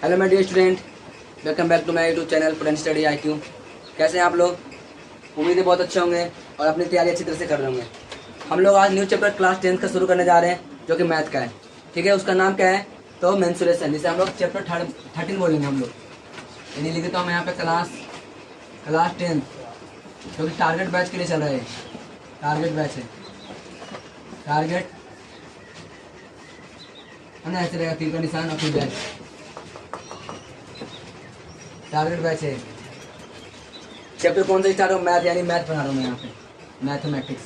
Hello my dear student, welcome back to my YouTube channel prudent study IQ। कैसे हैं आप लोग? उम्मीद है बहुत अच्छे होंगे और अपनी तैयारी अच्छी तरह से कर रहे होंगे। हम लोग आज न्यू चैप्टर क्लास 10 का शुरू करने जा रहे हैं, जो कि मैथ का है। ठीक है, उसका नाम क्या है? तो मेंसुरेशन, जिसे हम लोग चैप्टर 13 बोलेंगे हम लोग। यानी लिख देता हूँ मैं यहाँ पे क्लास 10, जो कि टारगेट बैच के लिए चल रहा है। टारगेट बैच है, टारगेट है ना, ऐसे रहेगा, तीर का निशान और फिर बैच। टारगेट बैच है। चैप्टर कौन सा स्टार्ट हो? मैथ, यानी मैथ बना रहा हूँ मैं यहाँ पे, मैथमेटिक्स।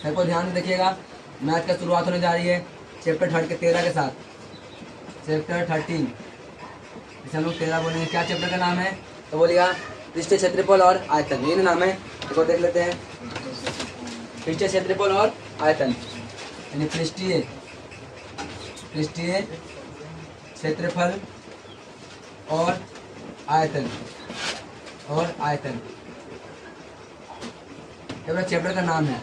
सर को ध्यान से देखिएगा, मैथ का शुरुआत होने जा रही है चैप्टर 13 के साथ। चैप्टर 13, इसे हम लोग 13 बोलेंगे। क्या चैप्टर का नाम है? तो बोलिएगा पृष्ठीय क्षेत्रफल और आयतन, ये नाम है। इसको देख लेते हैं। पृष्ठीय क्षेत्रफल और आयतन, यानी पृष्ठीय क्षेत्रफल और आयतन, ये चैप्टर का नाम है।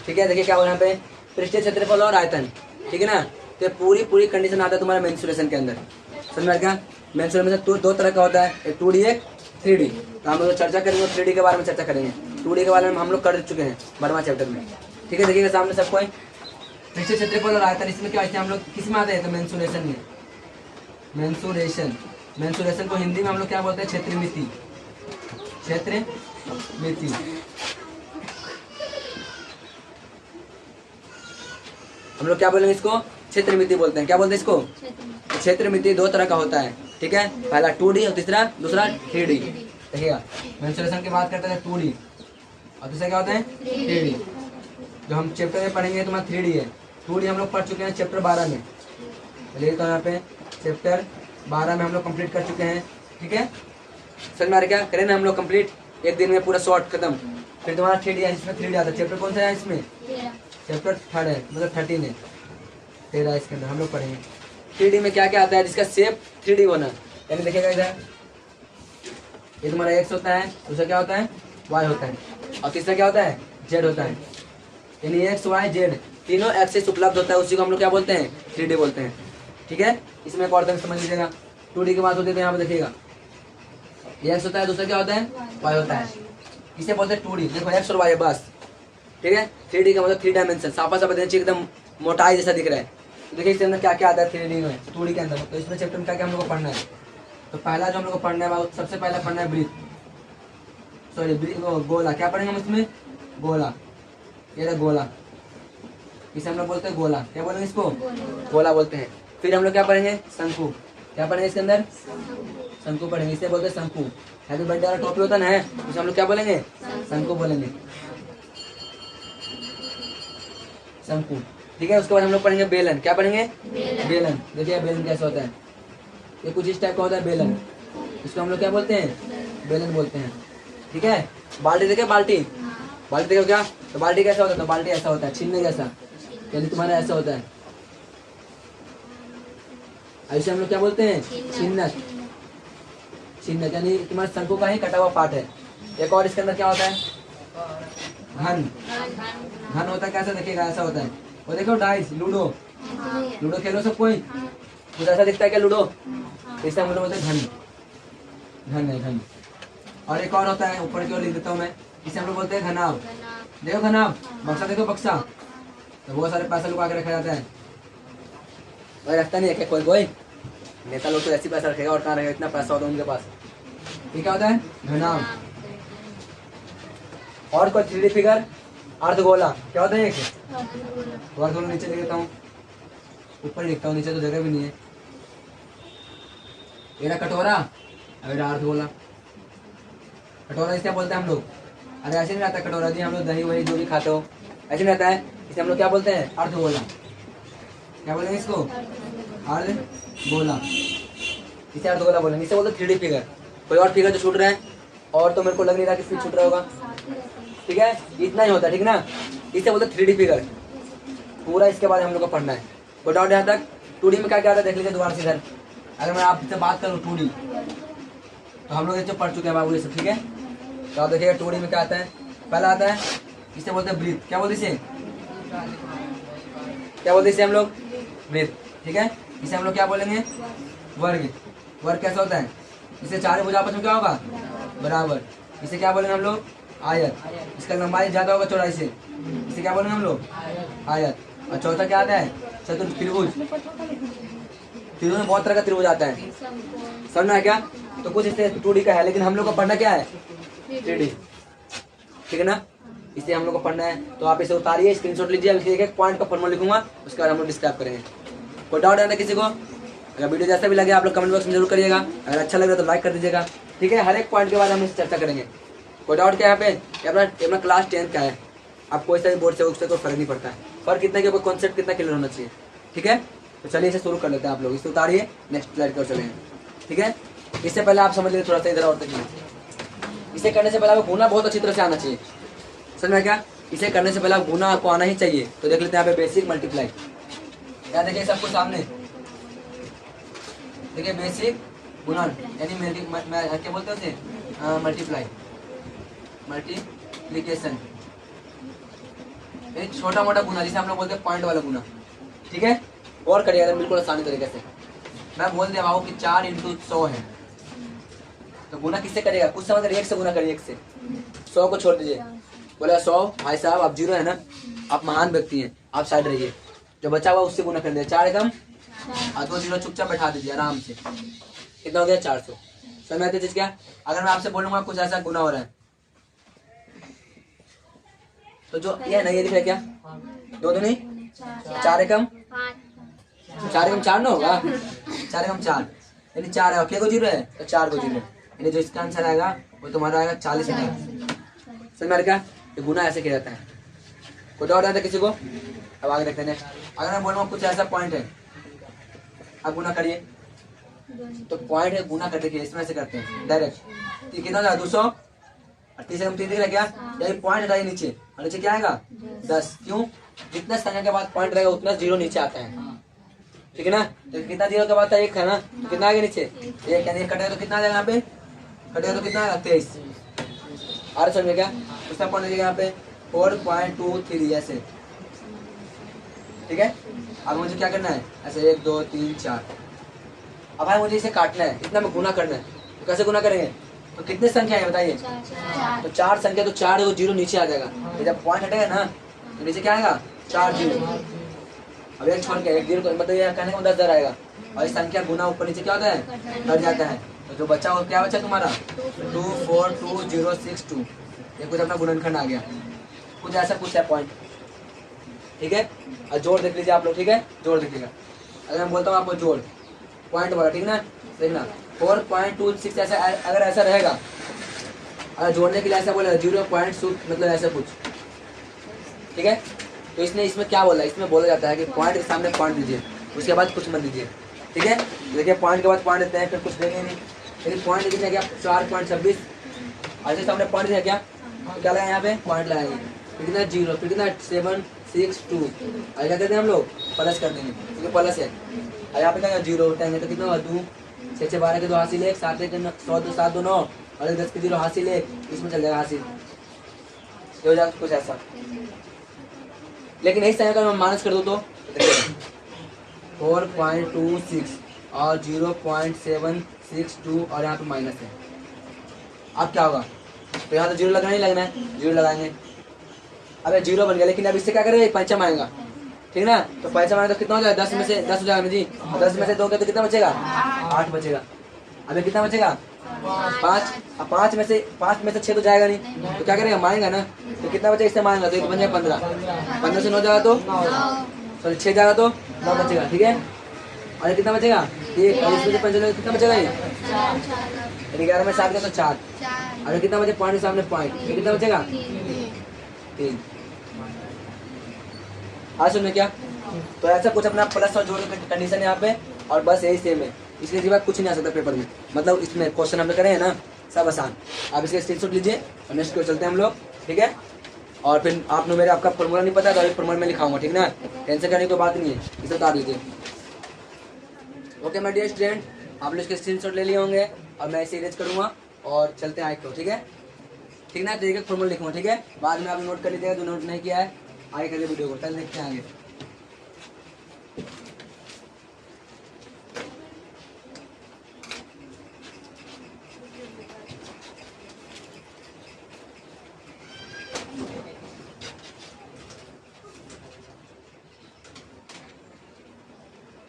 ठीक है, देखिए क्या बोला यहाँ पे, पृष्ठीय क्षेत्रफल और आयतन। ठीक है ना, तो पूरी कंडीशन आता है तुम्हारा मेंसुरेशन के अंदर। समझ में क्या? मेंसुरेशन दो तरह का होता है, एक 2D एक 3D। तो हम लोग चर्चा करेंगे 3D के बारे में, चर्चा करेंगे। 2D के बारे में हम लोग कर चुके हैं 12वां चैप्टर में। ठीक है, देखिएगा सामने सबको पृष्ठीय क्षेत्रफल और आयतन, इसमें क्या हम लोग किस में आते हैं? तो मेंसुरेशन में। मेंसुरेशन को हिंदी में हम लोग क्या बोलते हैं? क्षेत्रमिति। हम लोग क्या बोलेंगे इसको? क्षेत्रमिति बोलते हैं। क्या बोलते हैं इसको? क्षेत्रमिति दो तरह का होता है। ठीक है, पहला 2D और दूसरा 3D। देखिएगा, मेंसुरेशन की बात करते हैं 2D और दूसरा क्या होता है? 3D। जो हम चैप्टर में पढ़ेंगे तुम्हारा 3D है। 2D हम लोग पढ़ चुके हैं चैप्टर 12 में। चलिए, तो यहाँ पे चैप्टर 12 में हम लोग कंप्लीट कर चुके हैं। ठीक है, समझ में आ रहा? क्या करें ना हम लोग कंप्लीट एक दिन में पूरा शॉर्ट खत्म। फिर तुम्हारा 3D है, इसमें 3D आता है। चैप्टर कौन सा है इसमें? चैप्टर 3 है, मतलब 13 है, 13 इसके अंदर हम लोग पढ़ेंगे। 3D में क्या क्या आता है? जिसका शेप 3D होना, यानी देखिएगा इधर ये तुम्हारा X होता है, दूसरा क्या होता है? Y होता है, और तीसरा क्या होता है? Z होता है। यानी X Y Z तीनों एक्सिस उपलब्ध होता है, उसी को हम लोग क्या बोलते हैं? 3D बोलते हैं। ठीक है, इसमें एक और तरह समझ लीजिएगा। 2D की बात होती है, यहाँ पे देखिएगा X होता है, दूसरा क्या होता है? Y होता है। इसे बोलते हैं 2D। देखो X और Y है बस। ठीक है, 3D का मतलब 3 डायमेंशन, साफा साफा देना चाहिए, एकदम मोटाई जैसा दिख रहा है। तो देखिए इसके अंदर क्या क्या आता है 3D में, 2D के अंदर। तो इसमें चैप्टर में क्या क्या हम लोग को पढ़ना है? तो पहला जो हम लोग को पढ़ना है, सबसे पहला पढ़ना है गोला। क्या पढ़ेंगे हम इसमें? गोला। ये रहा गोला, इसे हम लोग बोलते हैं गोला। क्या बोलेंगे इसको? गोला बोलते हैं। फिर हम लोग क्या पढ़ेंगे? शंकु। क्या पढ़ेंगे इसके अंदर? शंकु पढ़ेंगे, इसे बोलते हैं शंकु। हैप्पी बर्थडे वाला टोपी होता है, उसे हम लोग क्या बोलेंगे? शंकु बोलेंगे, शंकु। ठीक है, उसके बाद हम लोग पढ़ेंगे बेलन। क्या पढ़ेंगे? बेलन। देखिए बेलन कैसे होता है, ये कुछ इस टाइप का होता है बेलन। इसको हम लोग क्या बोलते हैं? बेलन बोलते हैं। ठीक है, बाल्टी देखिए, बाल्टी देखो क्या? तो बाल्टी कैसा होता है? तो बाल्टी ऐसा होता है, छीनने जैसा, यानी तुम्हारा ऐसा होता है। ऐसे हम लोग क्या बोलते हैं? छिन्नत, यानी तुम्हारे शंकु का ही कटा हुआ पार्ट है। एक और इसके अंदर क्या होता है? घन होता है। कैसा देखिएगा? ऐसा होता है। वो देखो डाइस, लूडो खेलो सब कोई, कुछ ऐसा दिखता है क्या? लूडो, इसे हम लोग बोलते हैं घन। और एक और होता है, ऊपर की ओर लिख देता हूँ मैं, इसे हम लोग बोलते हैं घनाभ। देखो घनाभ, बक्सा देखो बक्सा, तो बहुत सारे पैसा लुका के रखा जाता है। भाई रखता नहीं है क्या कोई नेता लोग? तो ऐसी पैसा रखेगा, और कहाँ रहेगा? इतना पैसा होता है उनके पास। ये क्या होता है? घनाभ। और कोई 3D फिगर? अर्धगोला। क्या होता है? अर्धगोला नीचे लिख देता हूँ, ऊपर लिखता हूँ, नीचे तो जगह भी नहीं है। ये रहा कटोरा, अब अर्धगोला। कटोरा इसे क्या बोलते हैं हम लोग? अरे ऐसे नहीं रहता कटोरा जी, हम लोग दही वही जो भी खाते हो ऐसे नहीं रहता है। इसे हम लोग क्या बोलते हैं? अर्धगोला। क्या बोलेंगे इसको? अर्धगोला। इसे अर्धगोला बोलेंगे, इसे बोलते 3D फिगर। कोई और फिगर जो छूट रहा है और तो मेरे को लग नहीं रहा कि फिर छूट रहा होगा। ठीक है, इतना ही होता है। ठीक ना, इसे बोलते 3D फिगर। पूरा इसके बारे में हम लोग को पढ़ना है। कोई डाउट यहाँ तक? 2D में क्या क्या आता है देख लीजिए दोबारा से इधर। अगर मैं आपसे बात करूँ 2D, तो हम लोग ये जो पढ़ चुके हैं बाबू ये सब। ठीक है, तो आप देखिएगा 2D में क्या आता है। पहला आता है, इसे बोलते हैं ब्रीथ। क्या बोलते इसे? क्या बोलते इसे हम लोग? वृत्त, ठीक है। इसे हम लोग क्या बोलेंगे, वर्ग। वर्ग कैसा होता है, इसे चार भुजा आपस में क्या होगा, बराबर। इसे क्या बोलेंगे हम लोग, आयत। इसका लंबाई ज्यादा होगा चौड़ाई से, इसे क्या बोलेंगे हम लोग, आयत। और चौथा क्या आता है, चतुर्थ त्रिभुज। त्रिभुज में बहुत तरह का त्रिभुज आता है, समझना है क्या। तो कुछ इसे 2D का है, लेकिन हम लोग को पढ़ना क्या है, 3D, ठीक है ना। इसे हम लोग को पढ़ना है, तो आप इसे उतारिए, स्क्रीनशॉट लीजिए। एक एक पॉइंट का फॉर्मूला लिखूंगा, उसके बाद हम लोग डिस्क्राइब करेंगे। कोई डाउट है ना किसी को, अगर वीडियो जैसा भी लगे आप लोग कमेंट बॉक्स में जरूर करिएगा। अगर अच्छा लगे तो लाइक कर दीजिएगा, ठीक है। हर एक पॉइंट के बाद हम इसे चर्चा करेंगे। कोई डाउट क्या है यहाँ पे, अपना क्लास 10 का है, आप कोई सा भी बोर्ड से उससे कोई फर्क नहीं पड़ता है, फर्क कितना कि कॉन्सेप्ट कितना क्लियर होना चाहिए, ठीक है। तो चलिए इसे शुरू कर लेते हैं। आप लोग इसे उतारिए, नेक्स्ट स्लाइड पर चलेंगे, ठीक है। इससे पहले आप समझ लीजिए थोड़ा सा इधर और तक। इसे करने से पहले आपको गुना बहुत अच्छी तरह से आना चाहिए, समझ में क्या। इसे करने से पहले आप गुना आपको आना ही चाहिए। तो देख लेते हैं यहाँ पे बेसिक मल्टीप्लाई, क्या देखिए सबको सामने, देखिए बेसिक गुणन यानी क्या बोलते हैं उसे, मल्टीप्लाई, मल्टीप्लिकेशन, एक छोटा मोटा गुना जिसे हम लोग बोलते हैं पॉइंट वाला गुना, ठीक है। और करिएगा बिल्कुल आसानी तरीके से। मैं बोल दिया कि 4 × 100 है, तो गुना किससे करेगा, कुछ समझ कर 1 से गुना करिए, 1 से 100 को छोड़ दीजिए। बोला 100, भाई साहब आप 0 है ना, आप महान व्यक्ति हैं, आप साइड रहिए, जो बचा हुआ उससे गुना कर दिया। 4 एकम 2 0 चुपचाप बैठा दीजिए आराम से, कितना हो गया 400। समझ में आती चीज क्या। अगर मैं आपसे बोलूंगा कुछ ऐसा गुना हो रहा है, तो जो ये नहीं ये दिख रहा है क्या, 2 2 नहीं 4 एकम 4 ना होगा, 4 एकम 4 यानी 4 है, क्या को 0 है तो 4 को 0, यानी जो इसका आंसर आएगा वो तुम्हारा आएगा 40,000। समझ में क्या, ये गुना ऐसे किया जाता है। कोई डाउट आता है किसी को, अब आगे देखते हैं नेक्स्ट। अगर मैं बोलूँगा कुछ ऐसा पॉइंट है, आप गुना करिए, तो पॉइंट है गुना कर देखिए, इसमें से करते हैं डायरेक्ट। कितना था 200 और 30 से 3 दिख रहा क्या, यही पॉइंट हटाइए नीचे, और नीचे क्या आएगा 10। क्यों, जितना संख्या के बाद पॉइंट रहेगा उतना 0 नीचे आता है, ठीक है ना। तो कितना 0 के बाद था 1 है ना, तो कितना आगे नीचे 1, यानी कटेगा तो कितना आ जाएगा, यहाँ पे कटेगा तो कितना आएगा 23। और समझ में क्या, उसका पॉइंट यहाँ पे 4.23 ऐसे, ठीक है। अब मुझे क्या करना है, ऐसे 1 2 3 4। अब भाई मुझे इसे काटना है, इतना में गुना करना है, तो कैसे गुना करेंगे, तो कितने संख्या है बताइए, तो 4 संख्या, तो 4 0 नीचे आ जाएगा, तो जब पॉइंट हटेगा ना तो नीचे क्या आएगा 4 0। अब एक छोड़ के 1 0 मतलब ये कहने का 10,000 आएगा, और इस संख्या गुना ऊपर नीचे क्या होता है, कट जाता है। तो जो बचा वो क्या बचा तुम्हारा 242,062, ये कुछ अपना गुणनखंड आ गया, कुछ ऐसा कुछ है पॉइंट, ठीक है। और जोड़ देख लीजिए आप लोग, ठीक है, जोड़ देखिएगा। अगर मैं बोलता हूँ आपको जोड़ पॉइंट वाला, ठीक ना, देखना 4.26 ऐसा, अगर ऐसा रहेगा, अगर जोड़ने के लिए ऐसा बोला 0.2 मतलब ऐसा कुछ, ठीक है। तो इसमें क्या बोला, इसमें बोला जाता है कि पॉइंट के सामने पॉइंट दीजिए, उसके बाद कुछ मत दीजिए, ठीक है। देखिए पॉइंट के बाद पॉइंट देते हैं, फिर कुछ देंगे नहीं, लेकिन पॉइंट कितना क्या 4.26, ऐसे सामने पॉइंट दिया क्या, तो क्या लगाए यहाँ पे पॉइंट लगाएंगे, फिर कितना 0, फिर कितना 762, और क्या करते हैं हम लोग प्लस कर देंगे, क्योंकि प्लस है। और यहाँ पे क्या 0 उठाएंगे तो कितना होगा 2 6 6 12 के 2 हासिल 1 7 1 100 2 7 2 9 और 10 के 0 हासिल 1, इसमें चल जाएगा हासिल, हो जाएगा कुछ ऐसा। लेकिन इस संख्या का मैं माइनस कर दूँ तो 4.26 और 0.762 और यहाँ पे माइनस है, अब क्या होगा, तो यहाँ तो 0 लगना ही लगना है, 0 लगाएंगे। अब 0 बन गया, लेकिन अब इससे क्या करेंगे पंचम आएगा, ठीक ना। तो पंचम आएगा तो कितना हो जाएगा 10 में से 10 हो जाएगा जी, 10 में से 2 के तो कितना बचेगा 8 बचेगा। अब कितना बचेगा 5, अब 5 में से 6 तो जाएगा नहीं, तो क्या करेगा मारेगा ना, तो कितना बचेगा इससे मारेगा, तो 1 बन जाएगा 15, 15 से 9 जाएगा तो सॉरी 6 जाएगा तो 9 बचेगा, ठीक है। और कितना बचेगा 1, और इसमें से 5 कितना बचेगा ये 11 में 7 का तो 4, और कितना बचे पॉइंट के सामने पॉइंट, ये कितना बचेगा 3। आज सुनने क्या, तो ऐसा कुछ अपना प्लस और जोड़ कंडीशन है यहाँ पे, और बस यही सेम है, इसके सिवा कुछ नहीं आ सकता पेपर में, मतलब इसमें क्वेश्चन हम करें ना सब आसान। आप इसके स्क्रीनशॉट लीजिए और नेक्स्ट को चलते हैं हम लोग, ठीक है। और फिर आपने मेरे आपका फॉर्मूला नहीं पता तो एक फॉर्मूला में लिखाऊंगा, ठीक ना, टेंशन करने की कोई बात नहीं है, इसे उतार लीजिए। ओके माय डियर स्टूडेंट, आप लोग इसके स्क्रीनशॉट ले लिए होंगे और मैं इसे इरेज करूँगा और चलते हैं आगे को, ठीक है, ठीक ना। तो एक फॉर्मूला लिखूँगा, ठीक है, बाद में आप नोट कर लीजिएगा जो नोट नहीं किया है, आगे कर वीडियो को, चल देखते हैं आगे।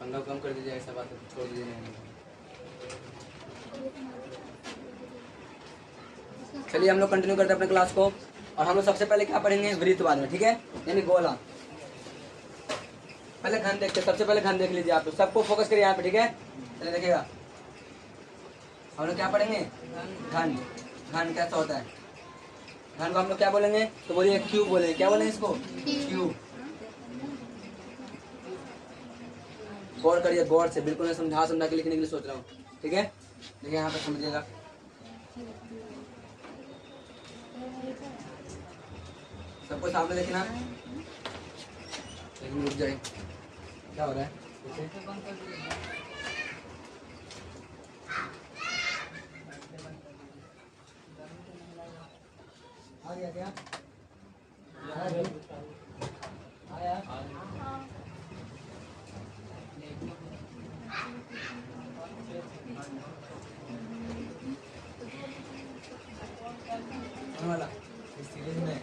ठंडा कम कर दीजिए, ऐसा बात छोड़ दीजिए। चलिए हम लोग कंटिन्यू करते हैं अपने क्लास को। और हम लोग सबसे पहले क्या पढ़ेंगे, वृत्तवाद में, ठीक है, यानी गोला। पहले घन देखते, सबसे पहले घन देख लीजिए आप लोग, सबको फोकस करिए यहाँ पे, ठीक है। चलिए देखिएगा हम लोग क्या पढ़ेंगे, घन। घन कैसा होता है, घन को हम लोग क्या बोलेंगे, तो बोलिए क्यूब बोलेंगे। क्या बोलेंगे इसको, क्यूब। गौर करिए, गौर से, बिल्कुल मैं समझा के लिखने के लिए सोच रहा हूँ, ठीक है। देखिए यहाँ पे समझिएगा, सबको सामने देखना। लेकिन रुक जाए, क्या हो रहा है, आ गया क्या, आया। वाला इस सीरीज में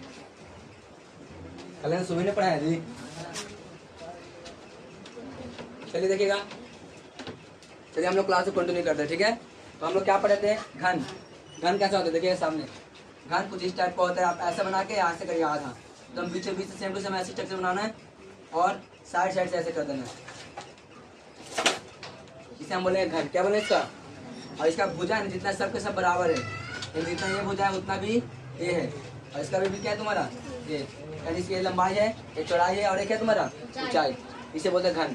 कल सुबह ने पढ़ाया जी। चलिए देखिएगा, चलिए हम लोग क्लास को कंटिन्यू करते हैं, ठीक है। तो हम लोग क्या पढ़े थे, घन। घन कैसा होता है, देखिए सामने घन कुछ इस टाइप का होता है। आप ऐसा बना के यहाँ से करिए आधा, एकदम बीच बीच से सेम टू सेम ऐसे स्ट्रक्चर बनाना है, और साइड साइड से ऐसे कर देना है। इसे हम बोलेंगे घन। क्या बोले इसका, और इसका भुजा है जितना सबके सब बराबर है, जितना ये भुजा है उतना भी ये है, और इसका भी क्या है तुम्हारा ये, यानी इसकी लंबाई है, एक चौड़ाई है, और एक है तुम्हारा ऊंचाई। इसे बोलते हैं घन।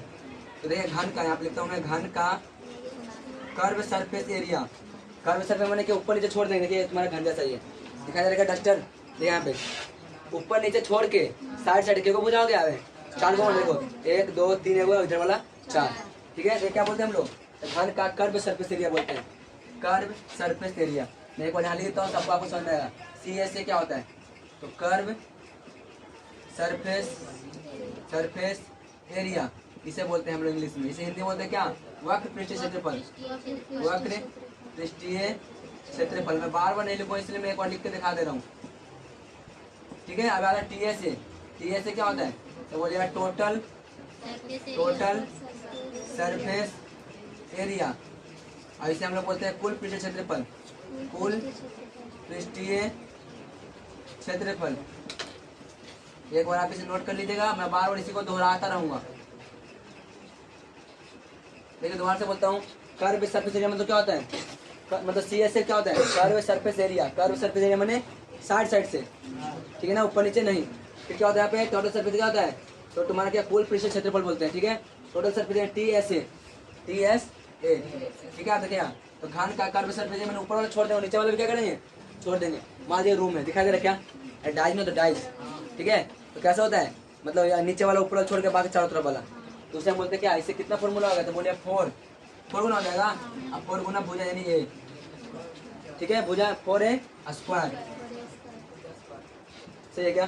तो देखिए घन का यहाँ पे लिखता हूँ मैं, घन का curve surface area. Curve surface मैंने के ऊपर नीचे छोड़ देंगे, देखिए तुम्हारा घन जैसा ही है, दिखाई दे रहा है डस्टर। यहाँ पे ऊपर नीचे छोड़ के साइड साइड के को बुझाओ गया है, 4 को देखो, 1 2 3 इधर वाला 4, ठीक है। ये क्या बोलते हैं हम लोग, घन का कर्व सरफेस एरिया बोलते हैं, कर्व सरफेस एरिया। मैं एक बार यहाँ लिखता हूँ, सबको आपको समझ में आएगा। CS से क्या होता है, तो कर्व सरफेस एरिया, इसे बोलते हैं हम लोग इंग्लिश में। इसे हिंदी में बोलते हैं क्या, वक्र पृष्ठीय क्षेत्रफल। वक्र पृष्ठीय क्षेत्रफल। मैं बार बार नहीं लिखूँ, इसलिए मैं एक बार लिख के दिखा दे रहा हूँ, ठीक है। अब आ रहा TS। TS से क्या होता है, तो बोलिएगा टोटल सरफेस एरिया, और इसे हम लोग बोलते हैं कुल पृष्ठीय क्षेत्रफल। कुल पृष्ठीय क्षेत्रफल। एक बार आप इसे नोट कर लीजिएगा, मैं बार बार इसी को दोहराता रहूंगा। देखिए दोबारा से बोलता हूँ, कर्व सरफेस एरिया मतलब क्या होता है, मतलब CS से क्या होता है, curve surface area. Curve surface area मैंने साइड साइड से, ठीक है ना, ऊपर नीचे नहीं। फिर क्या होता है यहाँ पे, टोटल सरफेस क्या होता है, तो तुम्हारा क्या कुल पृष्ठीय क्षेत्रफल बोलते हैं, ठीक है। टोटल सरफेस एरिया TSA, ठीक है। आप देखिए यहाँ, तो घन का कर्व सरफेस एरिया मैंने ऊपर वाला छोड़ देंगे, नीचे वाला भी क्या करेंगे, छोड़ देंगे। मान लीजिए रूम है, दिखाई दे रहा क्या, डाइज में, तो डाइज, ठीक है। तो कैसा होता है, मतलब नीचे वाला ऊपर वाला छोड़ के बाकी चारों तरफ वाला, तो उसे हम बोलते हैं क्या, इससे कितना फॉर्मूला होगा, तो बोलिए 4 गुना हो जाएगा। अब 4 गुना भुजा यानी ये, ठीक है, भुजा 4 है स्क्वायर, सही है क्या।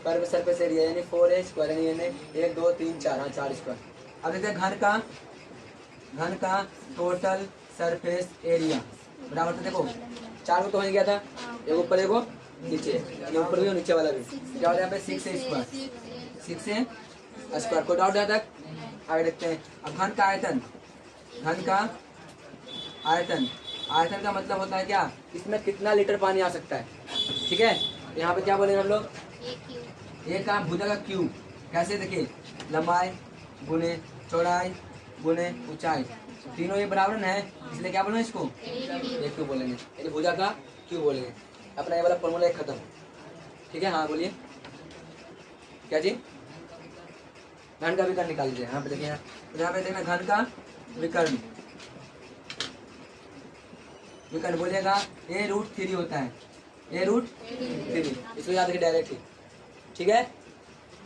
कर्व सरफेस एरिया यानी 4A स्क्वायर, यानी 1 2 3 4, हाँ 4 स्क्वायर। अब देखते हैं घन का टोटल सरफेस एरिया बराबर, तो देखो 4 को तो हो गया था, एक ऊपर एक नीचे, ये ऊपर भी और नीचे वाला भी, क्या होता है यहाँ पे 6A स्क्वायर, 6A स्क्वायर। कोई डाउट है तक, आगे देखते हैं। अब घन का आयतन, घन का आयतन का मतलब होता है क्या, इसमें कितना लीटर पानी आ सकता है, ठीक है। यहाँ पे क्या बोलेंगे हम लोग, एक का भुजा का क्यूब। कैसे, देखिए लंबाई गुने चौड़ाई गुने ऊंचाई, तीनों ये बराबर है, इसलिए क्या बोलेंगे इसको, एक क्यूब बोलेंगे, यानी भुजा का क्यूब बोलेंगे। अपना ये वाला फॉर्मूला एक खत्म, ठीक है। हाँ बोलिए क्या जी, घन का विकर्ण निकाल लीजिए। यहाँ पे देखिए, यहाँ पे देखना घन का विकर्ण, विकर्ण बोलिएगा A√3 होता है, A√3, इसको याद रखिए डायरेक्टली, ठीक है।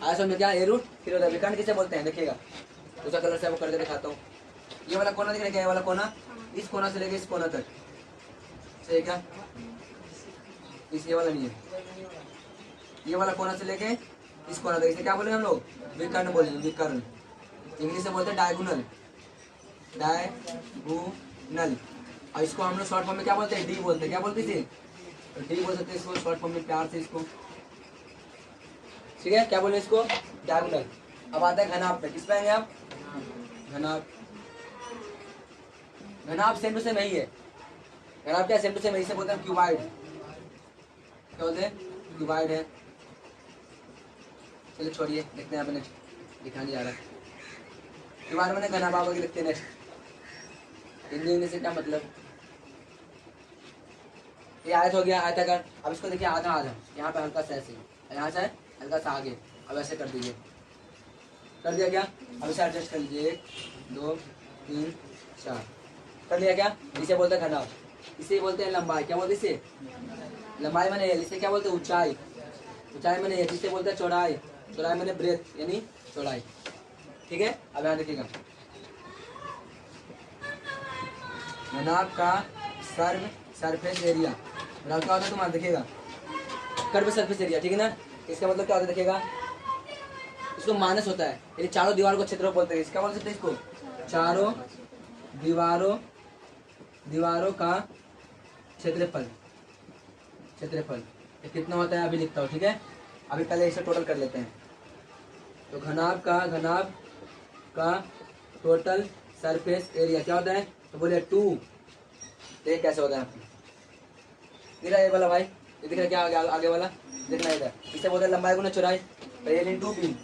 आज समझ क्या, A√3 होता है। विकर्ण किसे बोलते हैं, देखिएगा दूसरा कलर से आपको करके दिखाता हूँ। ये वाला कोना दिख रहा है क्या, ये वाला कोना, इस कोना से लेके इस कोना तक, सही है क्या, ये वाला नहीं है, ये वाला कोना से लेके इस कोना तक, इसे क्या बोलेंगे हम लोग, विकर्ण बोलेंगे, विकर्ण। इंग्लिश से बोलते हैं डायगोनल, और इसको हम लोग शॉर्ट फॉर्म में क्या बोलते हैं, D बोलते हैं। क्या बोलते हैं, तो D बोल सकते हैं इसको शॉर्ट फॉर्म में, प्यार से इसको, ठीक है। क्या बोले इसको, डायगोनल। अब आता है घनाभ पे, किस पे आएंगे आप? घनाभ। घनाभ सेम टू सेम यही है। घनाभ क्या सेम टू सेम, इसे बोलते हैं क्यूबाइड। क्या बोलते हैं? क्यूबाइड है। चलिए छोड़िए, देखते हैं आपने लिखा नहीं जा रहा। क्यूबाइड मैंने घनाभ आगे लिखते हैं। नेक्स्ट हिंदी इंग्लिश से क्या मतलब? ये आयत हो गया, आयताकार। अब इसको देखिए आधा आधा, यहाँ पे हल्का सा ऐसे, यहाँ से हल्का सा आगे। अब ऐसे कर दीजिए, कर दिया क्या? अब इसे एडजस्ट कर लीजिए, 1 2 3 4, कर दिया क्या? इसे बोलते हैं घनाभ, इसे बोलते हैं लंबाई। क्या बोलते हैं इसे? लंबाई मैंने एल। इसे क्या बोलते हैं? ऊंचाई। ऊंचाई मैंने एच। इसे बोलते हैं चौड़ाई। चौड़ाई मैंने ब्रेथ यानी चौड़ाई। ठीक है, अब यहाँ देखिएगा, घनाभ का सरफेस एरिया बराबर क्या होता है तुम्हारा? देखिएगा कर्व सरफेस एरिया, ठीक है ना? इसका मतलब क्या होता है? देखिएगा, इसको माइनस होता है, यानी चारों दीवारों को क्षेत्रफल बोलते हैं। इसका बोल सकते हैं इसको चारों दीवारों का क्षेत्रफल। क्षेत्रफल ये कितना होता है अभी लिखता हूँ, ठीक है? अभी पहले इसे टोटल कर लेते हैं। तो घनाभ का टोटल सरफेस एरिया क्या होता है? तो बोले 2। देख कैसे होता है आपको दिख रहा है ये वाला भाई? ये दिख रहा है क्या? आगे वाला देखना इधर। इसे बोलते हैं लंबाई गुना चौड़ाई। तो L into B,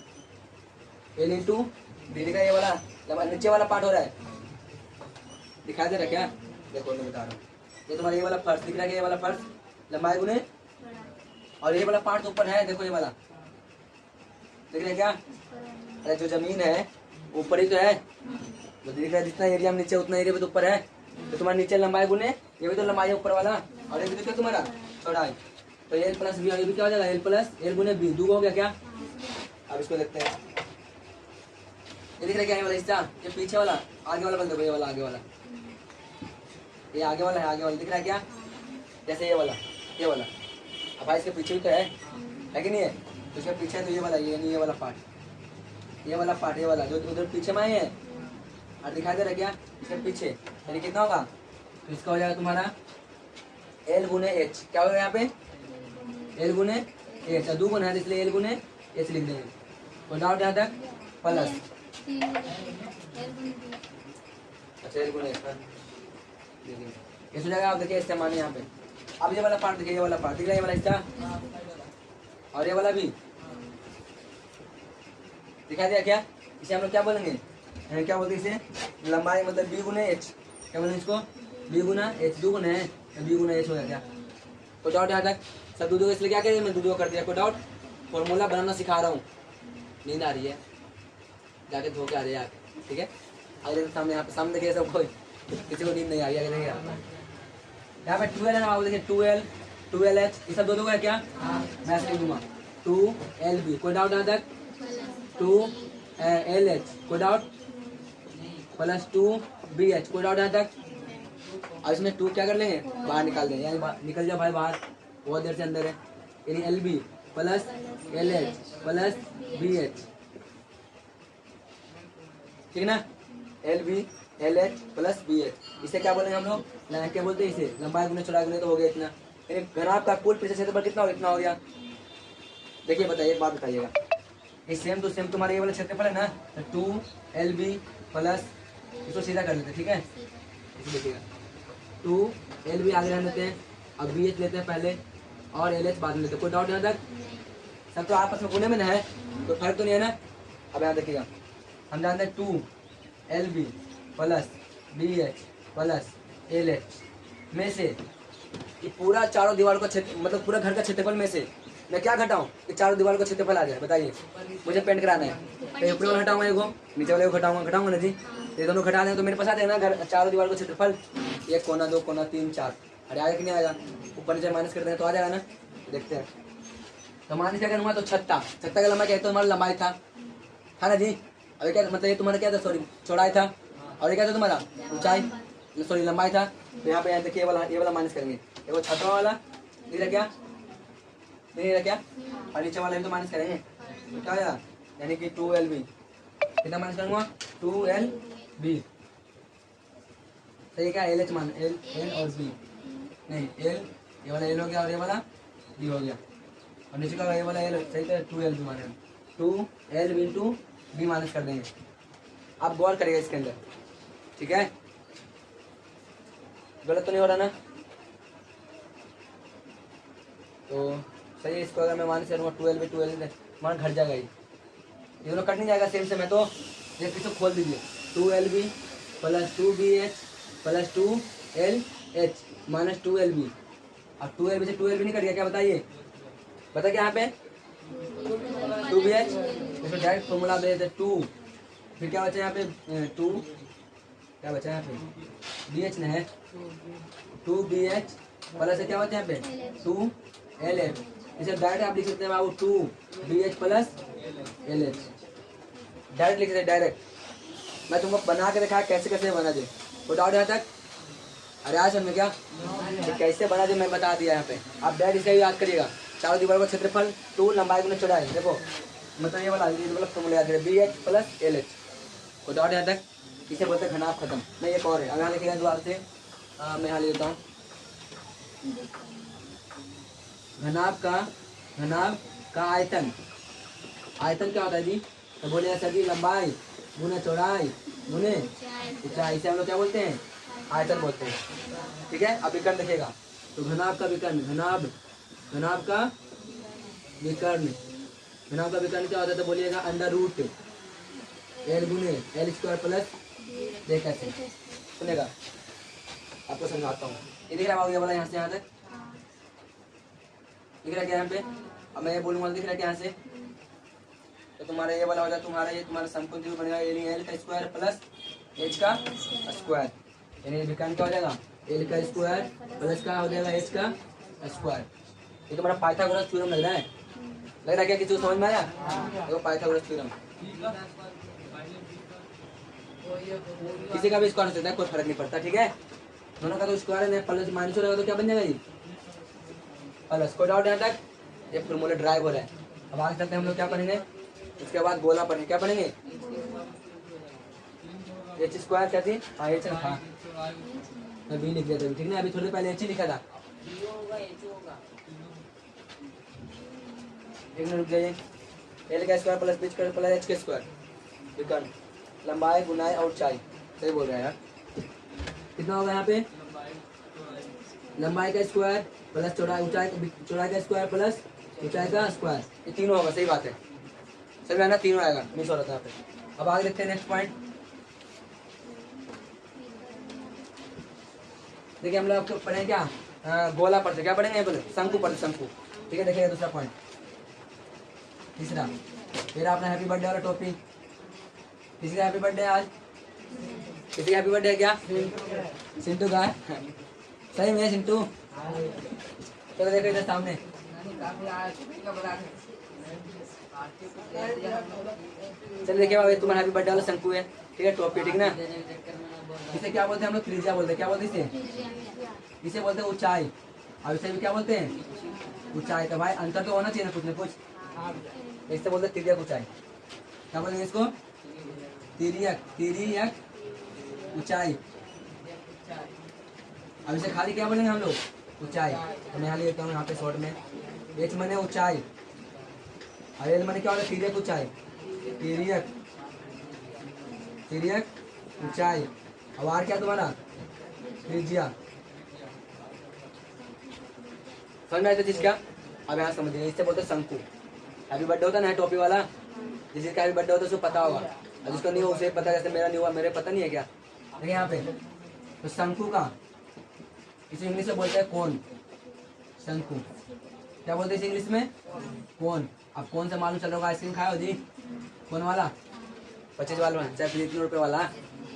L into B दिख रहा है ये वाला। नीचे वाला पार्ट हो रहा है, दिखाई दे रहा है क्या? देखो मैं बता रहा हूँ, ये तुम्हारा ये वाला फर्श दिख रहा है, ये वाला फर्श लंबाई गुने, और ये वाला पार्ट ऊपर है, देखो ये वाला दिख रहा है क्या? अरे जो जमीन है ऊपर ही तो है, तो दिख रहा है जितना एरिया में नीचे उतना एरिया भी तो ऊपर है। तो तुम्हारा नीचे लंबाई गुने ये भी तो लंबाई है ऊपर वाला, और ये भी देखो तुम्हारा चौड़ाई। तो एल प्लस बी, ये भी क्या हो जाएगा? एल प्लस एल गुने बी। 2 हो गया क्या? अब इसको देखते हैं, ये दिख रहा है क्या? ये वाला हिस्सा, ये पीछे वाला, आगे वाला बंद देखो, ये वाला आगे वाला, ये आगे वाला है, आगे वाला दिख रहा है क्या? जैसे ये वाला अब भाई इसके पीछे भी तो है कि नहीं है? तो इसके पीछे तो ये वाला, ये नहीं, ये वाला पार्ट, ये वाला पार्ट, ये वाला जो उधर पीछे में है और दिखाई दे रहा है क्या? इसके पीछे, यानी कितना होगा? तो इसका हो जाएगा तुम्हारा एल गुने एच। क्या होगा यहाँ पे? एल गुने एच। 2 गुना है इसलिए एल गुने एच लिख देंगे। तो डाउट यहाँ तक प्लस, अच्छा एल गुने एच हो जाएगा। आप देखिए इससे माने यहाँ पे, अब ये वाला पार्ट देखिए, ये वाला पार्ट दिख रहा है, ये वाला हिस्सा, और ये वाला भी दिखाई दिया क्या? इसे हम लोग क्या बोलेंगे? क्या बोलते हैं इसे? लंबाई मतलब बी गुने एच। क्या बोलेंगे इसको? बी गुना एच। 2 गुना है तो बी गुना एच हो गया क्या? कोई डाउट यहाँ तक? सब दूधो इसलिए क्या करें, मैं दूधो कर दिया। कोई डाउट? फॉर्मूला बनाना सिखा रहा हूँ, नींद आ रही है, जाके धो के आ जाए आके, ठीक है? आगे सामने, यहाँ पे सामने देखिए सब, कोई किसी को नींद नहीं आ रही है। देखिए यहाँ पे 12 है ना, देखिए 12H, ये सब दो है क्या? मैं ऐसे लिख दूंगा 2LB। कोई डाउट यहाँ तक? 2LH, कोई डाउट? प्लस 2BH, कोई डाउट यहाँ तक? और इसमें 2 क्या कर लेंगे? बाहर निकाल देंगे, यानी निकल जाओ भाई बाहर, बहुत देर से अंदर है। यानी LB plus LH plus BH, ठीक है ना? LB LH प्लस BH, इसे क्या बोलेंगे हम लोग? क्या बोलते हैं इसे? लंबाई गुने चौड़ाई गुने तो हो गया इतना। यानी घनाभ का कुल पृष्ठ क्षेत्रफल कितना हो? इतना हो गया। देखिए बताइए, एक बात बताइएगा, ये सेम टू सेम तुम्हारा ये वाला क्षेत्रफल है ना, तो 2LB प्लस, इसको सीधा कर लेते हैं, ठीक है? इसे देखिएगा 2LB आगे रहने देते हैं, अब BH लेते हैं पहले और LH बाद में लेते हैं। कोई डाउट यहाँ तक? सब तो आपस में गुने में ना है, कोई फर्क तो नहीं है ना? अब यहाँ देखिएगा, हम जानते हैं 2LB plus BH plus LH में से ये पूरा चारों दीवारों का क्षेत्र, मतलब पूरा घर का क्षेत्रफल में से मैं क्या घटाऊं कि चारों दीवारों का क्षेत्रफल आ जाए? बताइए, मुझे पेंट कराना है, तो ऊपर वाला हटाऊंगा, एगो नीचे वाले को घटाऊंगा ना जी। ये दोनों घटा दें तो मेरे पास आ जाएगा ना घर चारों दीवारों का क्षेत्रफल। 1 कोना 2 कोना 3 4, अरे आगे कि नहीं आएगा? ऊपर नीचे माइनस करते हैं तो आ जाएगा ना? देखते हैं। तो माइनस क्या करूँगा? तो छत्ता का लंबाई क्या है? तो हमारा लंबाई था ना जी? अभी क्या मतलब ये तुम्हारा क्या था? सॉरी चौड़ाई था, और ये क्या था तुम्हारा? ऊंचाई, सॉरी लंबाई था। तो यहाँ पे देखिए ये वाला माइनस करेंगे, देखो छठवां वाला दिख रहा क्या? नहीं रहा क्या? और नीचे वाला भी तो माइनस करेंगे, तो क्या आया? यानी कि 2LB, कितना माइनस करूँगा? 2LB। सही क्या? LH मान L और B, नहीं L, ये वाला L हो गया और ये वाला B हो गया, और नीचे का ये वाला L, सही था 2LB माने 2LB इंटू बी माइनस कर देंगे। आप गौर करिएगा इसके अंदर, ठीक है, गलत तो नहीं हो रहा ना? तो सही है। इसको अगर मैं माइनस करूँगा 12 मान घट जाएगा, ये दोनों कट नहीं जाएगा सेम से। मैं तो एक इसको खोल दीजिए, 2LB plus 2BH plus 2LH minus 2LB। अब 2LB से 2LB नहीं कट गया, क्या बताइए, बता क्या यहाँ पे 2BH, इसमें डायरेक्ट फॉर्मूला दे देते 2, फिर क्या बचा यहाँ पे 2, क्या बचा यहाँ पे BH ने है 2BH प्लस क्या बचा यहाँ पे 2LH। इसे डायरेक्ट आप लिख सकते हैं बाबू 2BH प्लस LH, डायरेक्ट लिख सकते हैं डायरेक्ट। मैं तुमको बना के दिखाया कैसे कैसे बना दे, वो डाउट यहाँ तक? अरे आज समझ क्या तो कैसे बना दे मैं बता दिया यहाँ पे। आप डायरेक्ट इसका याद करिएगा, चारों दीवार का क्षेत्रफल 2 लंबाई गुना चौड़ाई। देखो मतलब ये वाला मतलब फॉर्मूला याद करें BH प्लस LH, वो डाउट यहाँ तक? इसे बोलते हैं घनाभ खत्म। नहीं एक और है, अब यहाँ लिखेगा दोबारा से, मैं यहाँ ले लेता हूँ। घनाभ का आयतन, आयतन क्या होता है जी? तो बोले सर जी लंबाई गुना चौड़ाई गुने ऊंचाई, इसे हम लोग क्या बोलते हैं? आयतन बोलते हैं, ठीक है। अब विकर्ण देखिएगा, तो घनाभ का विकर्ण, घनाभ का विकर्ण, घनाभ का विकर्ण क्या होता है? तो बोलिएगा अंडर रूट L गुने L स्क्वायर प्लस, देख कैसे सुनेगा, आपको समझाता हूँ। ये दिख रहा है ये वाला यहाँ से यहाँ तक दिख रहा है क्या यहाँ पे? अब मैं ये बोलूँगा दिख रहा है क्या यहाँ से? तो तुम्हारा ये वाला हो जाए, तुम्हारा समकोण त्रिभुज बनेगा L का स्क्वायर प्लस H का स्क्वायर, यानी विकर्ण क्या हो जाएगा? L का स्क्वायर प्लस का हो जाएगा H का स्क्वायर। ये तुम्हारा पाइथागोरस थ्योरम लग रहा है, क्या किसी को समझ में आया? देखो पाइथागोरस थ्योरम, किसी का भी स्क्वायर हो सकता है, कोई फर्क नहीं पड़ता, ठीक है। दोनों का तो स्क्वायर है, प्लस माइनस हो रहेगा तो क्या बन जाएगा ये प्लस। कोई डाउट यहाँ तक? ये फॉर्मूला ड्राइव हो रहा है। अब आगे चलते हैं हम लोग क्या पढ़ेंगे, उसके बाद गोला पढ़ेंगे, क्या पढ़ेंगे? H स्क्वायर क्या थी? हाँ H था, मैं भी लिख दिया था, ठीक ना, अभी थोड़ी पहले H ही लिखा था। एक मिनट रुक जाइए, L का square plus B square plus H का स्क्वायर, विकर्ण लंबाई गुनाई और ऊंचाई, सही बोल रहे हैं यार। कितना होगा यहाँ पे? लंबाई का स्क्वायर प्लस चौड़ाई, चौड़ाई का स्क्वायर प्लस ऊंचाई का स्क्वायर, ये तीनों होगा, सही बात है, सही है ना, तीनों आएगा, मिस हो रहा था यहाँ पे। अब आगे देखते हैं नेक्स्ट पॉइंट। देखिए हम लोग आपको पढ़ेंगे क्या, गोला पढ़ते, क्या पढ़ेंगे बोले? शंकु पढ़ते, शंकु, ठीक है। देखिएगा दूसरा पॉइंट, तीसरा, फिर आपने हैप्पी बर्थडे वाला टॉपिक, किसी का हैप्पी बर्थडे आज? किसी का हैप्पी बर्थडे है क्या? सिंटू का? सही में सिंटू? चलो देखो इधर सामने, चलो देखिए भाई तुम्हारा हैप्पी बर्थडे वाला शंकु है, ठीक है, टॉपिक, ठीक ना। इसे क्या बोलते हैं हम लोग? त्रिज्या बोलते हैं, क्या बोलते हैं इसे बोलते हैं ऊंचाई। और इसे भी क्या बोलते हैं? ऊंचाई। तो भाई अंतर तो होना चाहिए ना कुछ ना कुछ, इससे बोलते हैं तिर्यक ऊंचाई। क्या बोलेंगे इसको? तिर्यक ऊंचाई। अब इसे खाली क्या बोलेंगे हम लोग? ऊंचाई। तो मैं यहाँ लेता हूँ यहाँ पे शॉर्ट में, H माने ऊंचाई और L माने क्या होता है? तिर्यक ऊंचाई, तिर्यक ऊंचाई। अब R क्या तुम्हारा? त्रिज्या। समझ में आया चीज क्या? अब यहाँ समझिए, इससे बोलते हैं शंकु। हैप्पी बर्थडे होता है ना टॉपी वाला, जिसका हैप्पी बर्थडे होता है उसको पता होगा, और जिसको नहीं हो उसे पता, जैसे मेरा नहीं हुआ, मेरे पता नहीं है क्या। देखिए यहाँ पे तो शंकु का इसे इंग्लिश में बोलते हैं कोन, शंकु। क्या बोलते हैं इसे इंग्लिश में? कोन। अब कौन सा मालूम चल रहा होगा? आइसक्रीम खाया हो जी? कौन वाला? 25 वाला, चाहे 20 रुपये वाला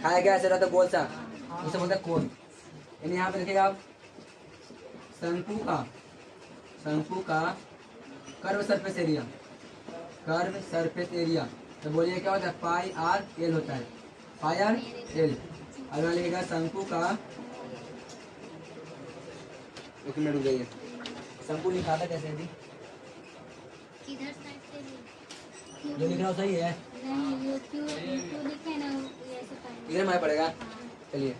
खाया गया, ऐसे रहता गोल सा, उसे बोलते हैं कोन। यानी यहाँ पे देखिएगा आप, शंकु का कर्व सरफेस एरिया, तो बोलिए क्या होता है? पाई आर एल होता है, पाई आर एल। अब यहाँ लिखेगा शंकु का, एक मिनट रुक जाइए, शंकु लिखा था कैसे जी? इधर साइड से जो लिख रहा हो सही है, नहीं, क्यों लिखे ना ऐसे पढ़ेंगे। इधर मैं पड़ेगा, चलिए।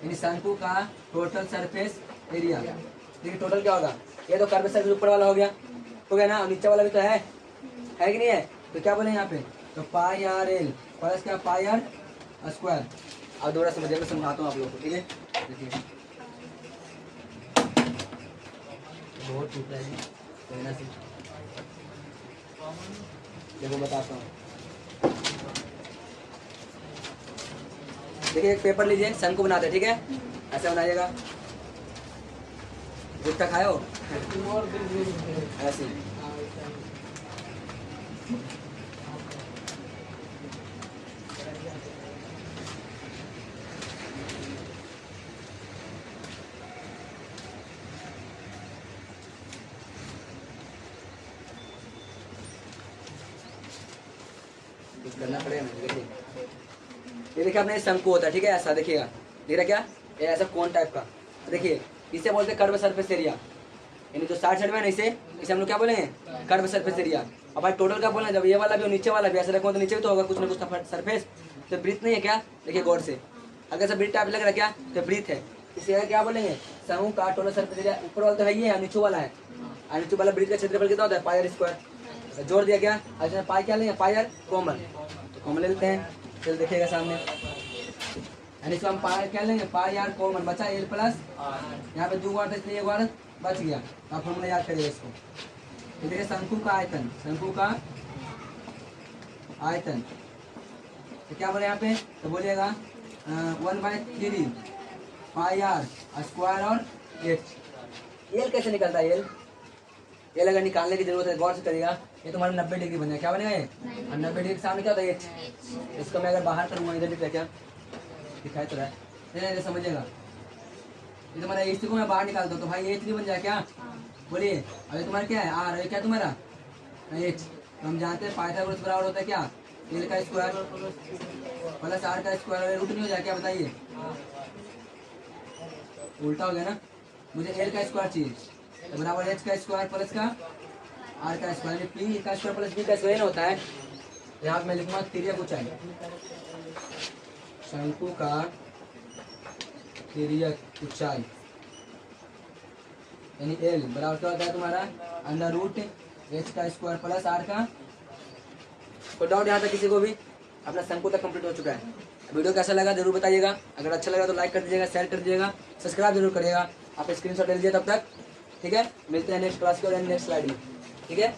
यानी शंकु का टोटल सरफेस एरिया, देखिए टोटल क्या होगा? ये तो कर्व सर्फेस ऊपर वाला हो गया ना, और नीचे वाला भी तो है कि नहीं है? तो क्या बोले यहाँ पे, तो पाई आर एल प्लस क्या पाई आर स्क्वायर। अब दोबारा समझिए, मैं समझाता हूँ आप लोगों को, ठीक है? देखिए बहुत टूट रहा है कहना से, देखो बताता हूँ। देखिए एक पेपर लीजिए, शंकु बनाते हैं, ठीक है? ऐसे बनाइएगा, गुटखा खाए हो ऐसे। करना पड़ेगा मुझे। देखिए ये देखिए अपने शंकु होता है, ठीक है? ऐसा देखिएगा, दिख रहा क्या? ये ऐसा कोन टाइप का, देखिए इसे बोलते हैं कर्व सरफेस एरिया, यानी जो साइड में ना इसे हम लोग क्या बोलेंगे, कर्व सरफेस एरिया। अब भाई टोटल क्या बोलना, जब ये वाला भी और नीचे वाला भी ऐसे रखो तो नीचे भी तो होगा कुछ ना कुछ सरफेस, तो ब्रीथ नहीं है क्या? देखिए गौर से, अगर सब ब्रीथ टाइप लग रहा है क्या, तो ब्रीथ है। इसे क्या बोलेंगे, समूह का टोटल सरफेस एरिया। ऊपर वाला तो है ही है, नीचे वाला है, और नीचे वाला ब्रीथ का क्षेत्रफल कितना होता है, पाई आर स्क्वायर। जोड़ दिया क्या? अच्छा पाई क्या लेंगे, पाई आर कॉमन, तो कॉमन ले लेते हैं। चल देखिएगा सामने, यानी इसको हम पाई क्या लेंगे, पाई आर कॉमन बचा एल प्लस, यहाँ पे दो बार था इसलिए एक बार बच गया। आप फॉर्मूला याद करिएगा इसको। ये देखिए शंकु का आयतन, शंकु का आयतन तो क्या बोले यहाँ पे, तो बोलिएगा 1/3 पाई आर स्क्वायर और एच। एल कैसे निकलता है, एल अगर निकालने की जरूरत है गौर से करिएगा। ये तुम्हारा 90 डिग्री बन जाए, क्या बनेगा ये, 90 डिग्री के सामने क्या होता है, एच। इसको मैं अगर बाहर करूँगा, इधर दिख रहा क्या, दिखाई तो रहा है, नहीं समझिएगा। ये तुम्हारा एच को मैं बाहर निकालता हूँ तो भाई एच नहीं बन जाए क्या, बोलिए। अभी तुम्हारा क्या है, आर, क्या तुम्हारा एच। तो हम जानते हैं पाइथागोरस बराबर होता है क्या, एल का स्क्वायर प्लस आर का स्क्वायर, रूट नहीं हो जाए क्या, बताइए? उल्टा हो गया ना, मुझे एल का स्क्वायर चाहिए, तो बराबर एच का स्क्वायर प्लस का आर का स्क्वायर, पी का स्क्वायर प्लस बी का स्क्वायर होता है। यहाँ पे मैं लिखूंगा तिर्यक ऊंचाई, शंकु का तिर्यक ऊंचाई यानी एल बराबर क्या होता है तुम्हारा, अंडर रूट एच का स्क्वायर प्लस आर का। कोई डाउट यहाँ तक किसी को भी? अपना शंकु तक कंप्लीट हो चुका है। वीडियो कैसा लगा जरूर बताइएगा, अगर अच्छा लगा तो लाइक कर दीजिएगा, शेयर कर दीजिएगा, सब्सक्राइब जरूर करिएगा। आप स्क्रीनशॉट ले लीजिए तब तक, ठीक है? मिलते हैं नेक्स्ट क्लास के और नेक्स्ट स्लाइड में, ठीक है?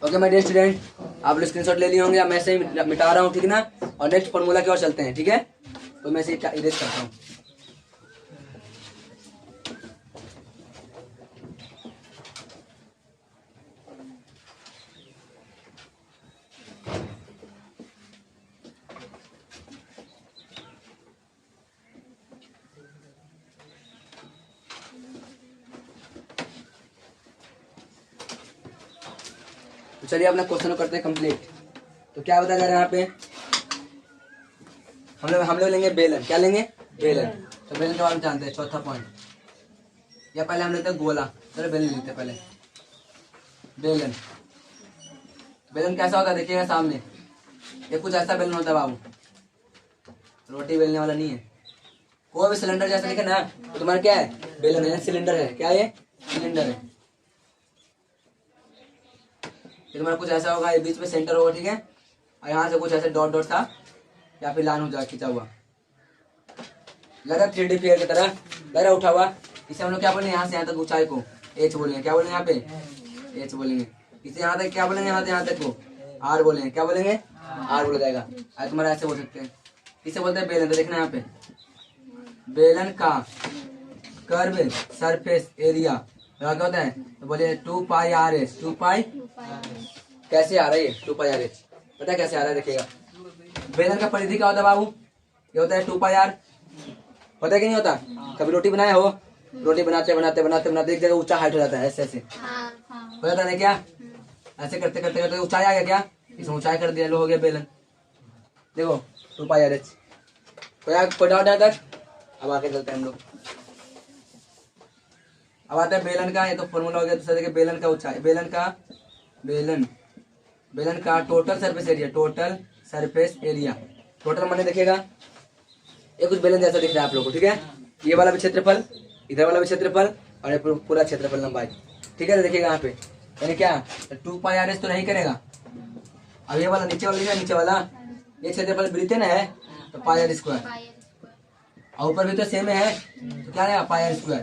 ओके माय डियर स्टूडेंट, आप लोग स्क्रीनशॉट ले लिए होंगे, मैं ऐसे ही मिटा रहा हूँ, ठीक ना? और नेक्स्ट फॉर्मूला की ओर चलते हैं, ठीक है? तो मैं इसे इरेज करता हूँ। तो चलिए अपना क्वेश्चन को करते हैं कंप्लीट। तो क्या बताया जा रहा है यहाँ पे, हम लोग लेंगे बेलन, क्या लेंगे, बेलन। तो बेलन के बारे में जानते हैं, चौथा पॉइंट। या पहले हम लेते हैं गोला, चलो बेलन लेते हैं पहले। बेलन, बेलन कैसा होता है देखिएगा सामने, ये कुछ ऐसा बेलन होता है बाबू, रोटी बेलने वाला नहीं है। कोई भी सिलेंडर जैसा दिखे ना, तो तुम्हारा क्या है, बेलन है, सिलेंडर है, क्या है, सिलेंडर है। ये तुम्हारा कुछ ऐसा होगा, ये बीच में सेंटर होगा, ठीक है? और यहाँ से कुछ ऐसे डॉट डॉट सा या फिर लाइन हो जाए खींचा हुआ, लगा 3D फिगर की तरह लग रहा उठा हुआ। इसे हम लोग क्या बोलेंगे, यहाँ से यहाँ तक ऊंचाई को एच बोलेंगे, क्या बोलेंगे यहाँ पे, एच बोलेंगे। इसे यहाँ तक क्या बोलेंगे, यहाँ तक को आर बोलेंगे, क्या बोलेंगे, आर बोला जाएगा। आज तुम्हारा ऐसे बोल सकते हैं, इसे बोलते हैं बेलन। तो देखना यहाँ पे, बेलन का कर्व सरफेस एरिया क्या होता है, तो बोलिए 2 पाई आर एच। 2 पाई कैसे आ रहा है ये, 2 पाई आर एच, पता है कैसे आ रहा है, देखिएगा। बेलन का परिधि क्या होता है बाबू, ये होता है 2 पाई आर, पता है कि नहीं होता? कभी रोटी बनाया हो, रोटी बनाते बनाते बनाते बनाते एक जगह ऊंचा हाइट हो जाता है, ऐसे ऐसे हो जाता है क्या, ऐसे करते करते करते ऊंचाई आ गया क्या, इसमें ऊंचाई कर दिया, लो हो गया बेलन। देखो 2 पाई आर एच। कोई डाउट है तक? अब आगे चलते हैं हम लोग। अब आता है बेलन का, ये तो फॉर्मूला हो गया। दूसरा देखिए बेलन का ऊंचाई, बेलन का total surface area, total surface area, total माने देखिएगा ये कुछ बेलन जैसा दिख रहा है आप लोगों को, ठीक है? ये वाला भी क्षेत्रफल, इधर वाला भी क्षेत्रफल और ये पूरा क्षेत्रफल लंबाई। ठीक है, तो देखिएगा यहाँ पे यानी क्या 2 पाई आर एस तो नहीं करेगा। अब ये वाला नीचे वाला लिखा, नीचे वाला ये क्षेत्रफल वृत्तीय है तो पाई आर स्क्वायर, और ऊपर भी तो सेम है तो क्या रहेगा पाई आर स्क्वायर।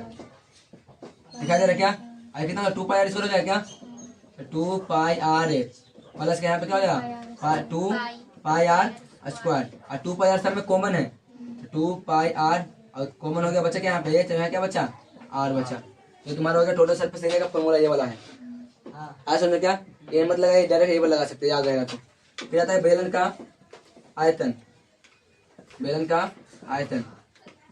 दिखाई दे रहा है क्या? आगे कितना 2 पाई आर स्क्वायर हो जाएगा क्या? 2 पाई आर एच प्लस के यहाँ पे क्या हो जाएगा 2 पाई आर स्क्वायर, और 2 पाई आर सब में कॉमन है 2 पाई आर, और कॉमन हो गया बच्चा क्या यहाँ पे एच है, क्या बच्चा आर बचा। तो तुम्हारा हो गया टोटल सरफेस एरिया का फॉर्मूला ये वाला है। आज समझ क्या ये मतलब है, डायरेक्ट ये वाला लगा सकते हैं, याद रहेगा। तो फिर आता है बेलन का आयतन। बेलन का आयतन,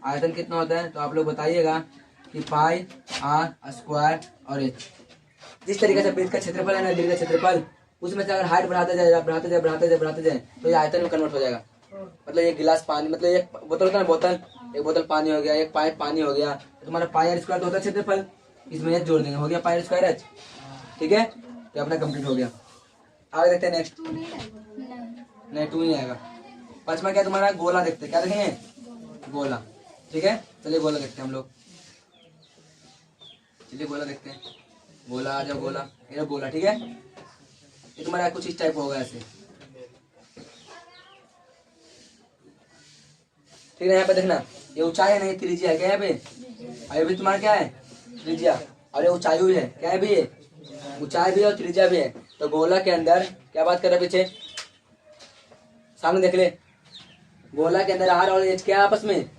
आयतन कितना होता है तो आप लोग बताइएगा कि पाई आर स्क्वायर और एच। जिस तरीके से वृत्त का क्षेत्रफल है ना, वृत्त का क्षेत्रफल, उसमें से अगर हाइट बढ़ाते जाए बढ़ाते जाए बढ़ाते जाए बढ़ाते जाए तो ये आयतन में कन्वर्ट हो जाएगा। मतलब एक गिलास पानी, मतलब एक बोतल होता है ना, बोतल, एक बोतल पानी हो गया, एक पाइप पानी हो गया, तो तुम्हारा पाई आर स्क्वायर तो होता है क्षेत्रफल, इसमें एच जोड़ देंगे, हो गया पाई आर स्क्वायर एच। ठीक है, तो अपना कंप्लीट हो गया। आगे देखते हैं नेक्स्ट। नहीं 2 नहीं आएगा। पांचवा क्या तुम्हारा गोला देखते हैं, क्या देखेंगे गोला। ठीक है, चलिए गोला देखते हैं हम लोग। चलिए गोला देखते हैं, गोला आ जाओ गोला, ये गोला। ठीक है, ये तुम्हारा कुछ इस टाइप होगा ऐसे। ठीक है, यहाँ पे देखना ये ऊंचाई है नहीं त्रिज्या है, क्या है यहाँ पे, और ये भी तुम्हारा क्या है त्रिज्या, और ये ऊंचाई भी है, क्या है भी ये ऊंचाई भी है और त्रिज्या भी है। तो गोला के अंदर क्या बात कर रहा है पीछे सामने देख ले, गोला के अंदर आर और एच क्या आपस में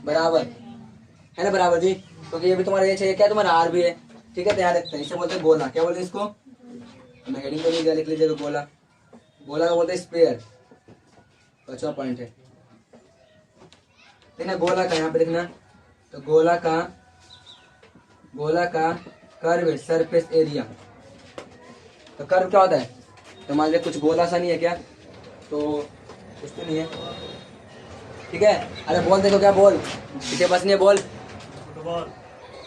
बराबर है ना, बराबर जी, क्योंकि ये भी तुम्हारा एच है, क्या तुम्हारा आर भी है। ठीक है, तो यहाँ देखते हैं, इसे बोलते हैं गोला। क्या बोलते हैं इसको, मैं हेडिंग को नहीं लिख लीजिएगा, गोला। गोला का बोलते हैं स्पेयर। 5वां पॉइंट है देखना गोला का, यहाँ पे देखना तो गोला का कर्व सरफेस एरिया। तो कर्व क्या होता है, तो मान लीजिए कुछ गोला सा नहीं है क्या, तो कुछ तो नहीं है। ठीक है, अरे बोल देखो क्या बोल, किसी पास नहीं है बोल,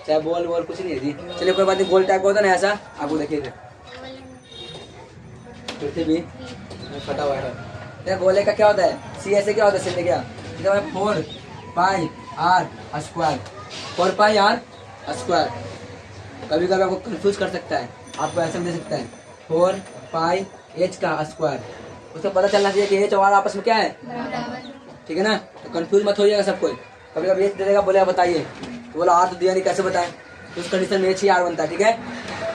चाहे बोल कुछ नहीं है जी। चलिए कोई बात नहीं, गोल टाइप का होता है ना ऐसा, आपको देखिए पृथ्वी फटा हुआ है। गोले का क्या होता है सी ऐसे क्या होता है, सीधे क्या 4 pi are square, 4 pi are square. कभी कभी आपको कंफ्यूज कर सकता है, आपको ऐसे दे सकता है 4 पाई एच का स्क्वायर, उसको पता चलना चाहिए कि एच और आर आपस में क्या है। ठीक है ना, तो कंफ्यूज मत होइएगा सब कोई। कभी कभी एच दे देगा, बोले बताइए, तो बोला आर तो दिया नहीं, कैसे बताएं, तो उस कंडीशन में एच ही आर बनता है। ठीक है,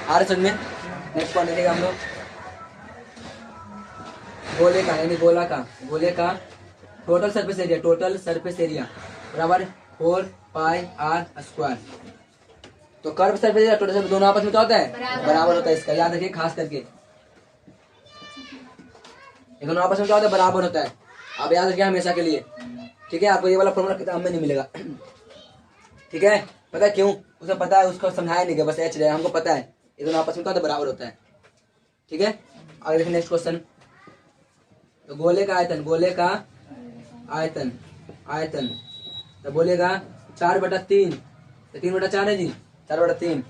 आर समझ में। नेक्स्ट पॉइंट देखेगा हम लोग गोले का, यानी गोले का टोटल सरफेस एरिया बराबर 4 पाई आर स्क्वायर। तो curve surface area total surface दोनों आपस में क्या होता है बराबर होता है। इसका याद रखिए खास करके, ये दोनों आपस में क्या होता है बराबर होता है। आप याद रखिए हमेशा के लिए। ठीक है, आपको ये वाला फॉर्मूला किताब में नहीं मिलेगा। ठीक है, पता है क्यों, उसे पता है, उसको समझाया नहीं गया, बस एच रहे, हमको पता है ये दोनों आपस में क्या होता है बराबर होता है। ठीक है, आगे देखिए नेक्स्ट क्वेश्चन। तो गोले का आयतन तो बोलेगा 4/3, तो 3/4 है जी, 4/3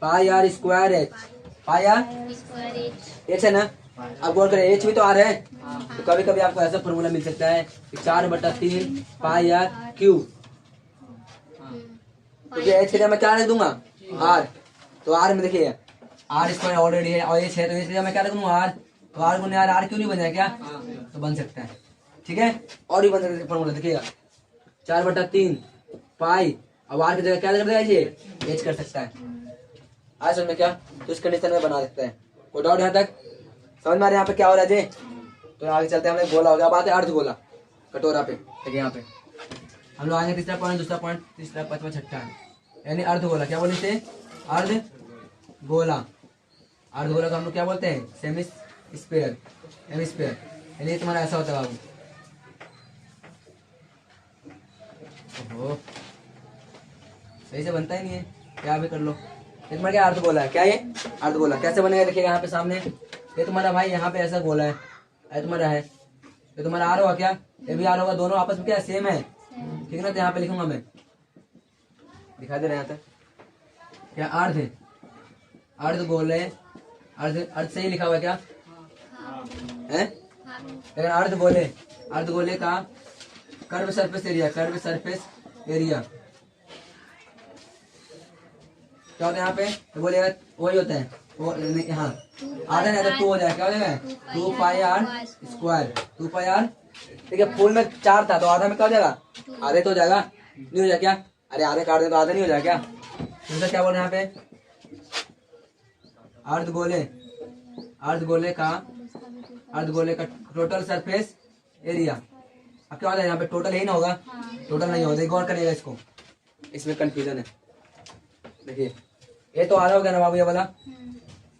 pi are square H, pi R H है ना। अब गौर करें एच भी तो आर है, तो कभी कभी आपको ऐसा फॉर्मूला मिल सकता है कि 4/3 पाई आर क्यू, क्योंकि एच के लिए मैं क्या रख दूंगा आर, तो आर में देखिए आर स्क्वायर ऑलरेडी है और एच है, तो एच के लिए मैं क्या रख दूंगा आर, तो आर गुने आर क्यों नहीं बन जाए क्या, तो बन सकता है। ठीक है, और भी बन सकता है फॉर्मूला देखिएगा 4/3 पाई, अब आर की जगह क्या कर देगा ये एच कर सकता है। आज समझ में क्या, तो इस कंडीशन में बना सकता है। कोई डाउट यहाँ तक समझ में आ रहा है यहाँ पे क्या हो रहा है जी। तो आगे चलते हैं, हमने गोला हो गया, अब आते हैं अर्ध गोला कटोरा पे। देखिए यहाँ पे हम लोग आएंगे तीसरा पॉइंट, दूसरा पॉइंट, तीसरा, पांचवा, छठा है, यानी अर्ध गोला। क्या बोलते हैं अर्ध गोला का हम लोग क्या बोलते हैं सेमी स्फीयर, यानी तुम्हारा ऐसा होता है बाबू। ओहो, सही से बनता ही नहीं है, क्या भी कर लो। ये तुम्हारा क्या अर्ध गोला है, क्या ये अर्ध गोला कैसे बनेगा देखिएगा यहाँ पे सामने। ये तुम्हारा भाई यहाँ पे ऐसा गोला है, ये तुम्हारा है, ये तुम्हारा आर होगा क्या, ये भी आर होगा, दोनों आपस में क्या सेम है। ठीक है ना, तो यहाँ पे लिखूंगा मैं, दिखा दे रहे हैं यहाँ तक क्या अर्ध गोले, अर्ध सही लिखा हुआ क्या है, लेकिन अर्ध गोले का कर्व सरफेस एरिया क्या होता है यहाँ पे, तो बोलेगा वही होता है वो यहाँ आधा नहीं तो 2 हो जाएगा, क्या हो जाएगा 2 पाई आर स्क्वायर, 2 पाई आर। ठीक है, फुल में 4 था तो आधा में क्या हो जाएगा, आधे तो हो जाएगा, नहीं हो जाएगा क्या, अरे आधे काट दे तो आधा नहीं हो जाएगा क्या। दूसरा क्या बोल रहे हैं यहाँ पे, अर्धगोले का टोटल सरफेस एरिया। अब क्या होता है यहाँ पे, टोटल ही ना होगा, टोटल नहीं होगा, गौर करिएगा इसको, इसमें कंफ्यूजन है। देखिए ये तो आधा हो गया ना बाबू, ये वाला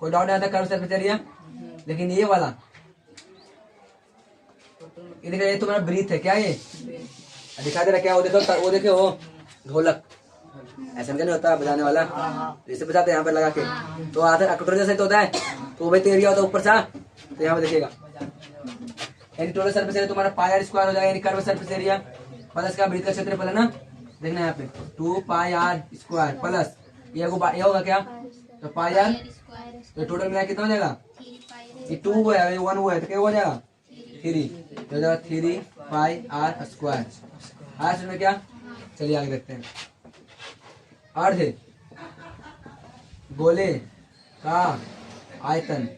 कोई डाउट नहीं आता, कर्व सरफेस एरिया। लेकिन ये वाला ये देखिए, ये तुम्हारा ब्रीथ है क्या, ये दिखा दे रहा क्या, वो देखो वो ढोलक ऐसा नहीं होता बजाने वाला, जैसे बजाते हैं यहाँ पे लगा के, तो आधा कटोरे जैसे तो होता है, तो वही तो एरिया होता है ऊपर सा। तो यहाँ पे देखिएगा, यानी टोटल सरफेस एरिया तुम्हारा पाई आर स्क्वायर हो जाएगा, यानी कर्व सरफेस एरिया प्लस का ब्रीथ का क्षेत्रफल है ना, देखना यहाँ पे 2 पाई आर स्क्वायर प्लस ये होगा क्या, तो पाई आर, तो टोटल मिला कितना हो जाएगा, ये 2 हुआ है, 1 हुआ है, तो क्या हो जाएगा 3, तो हो जाएगा 3 पाई आर स्क्वायर। आज में क्या, चलिए आगे देखते हैं। अर्ध गोले का आयतन,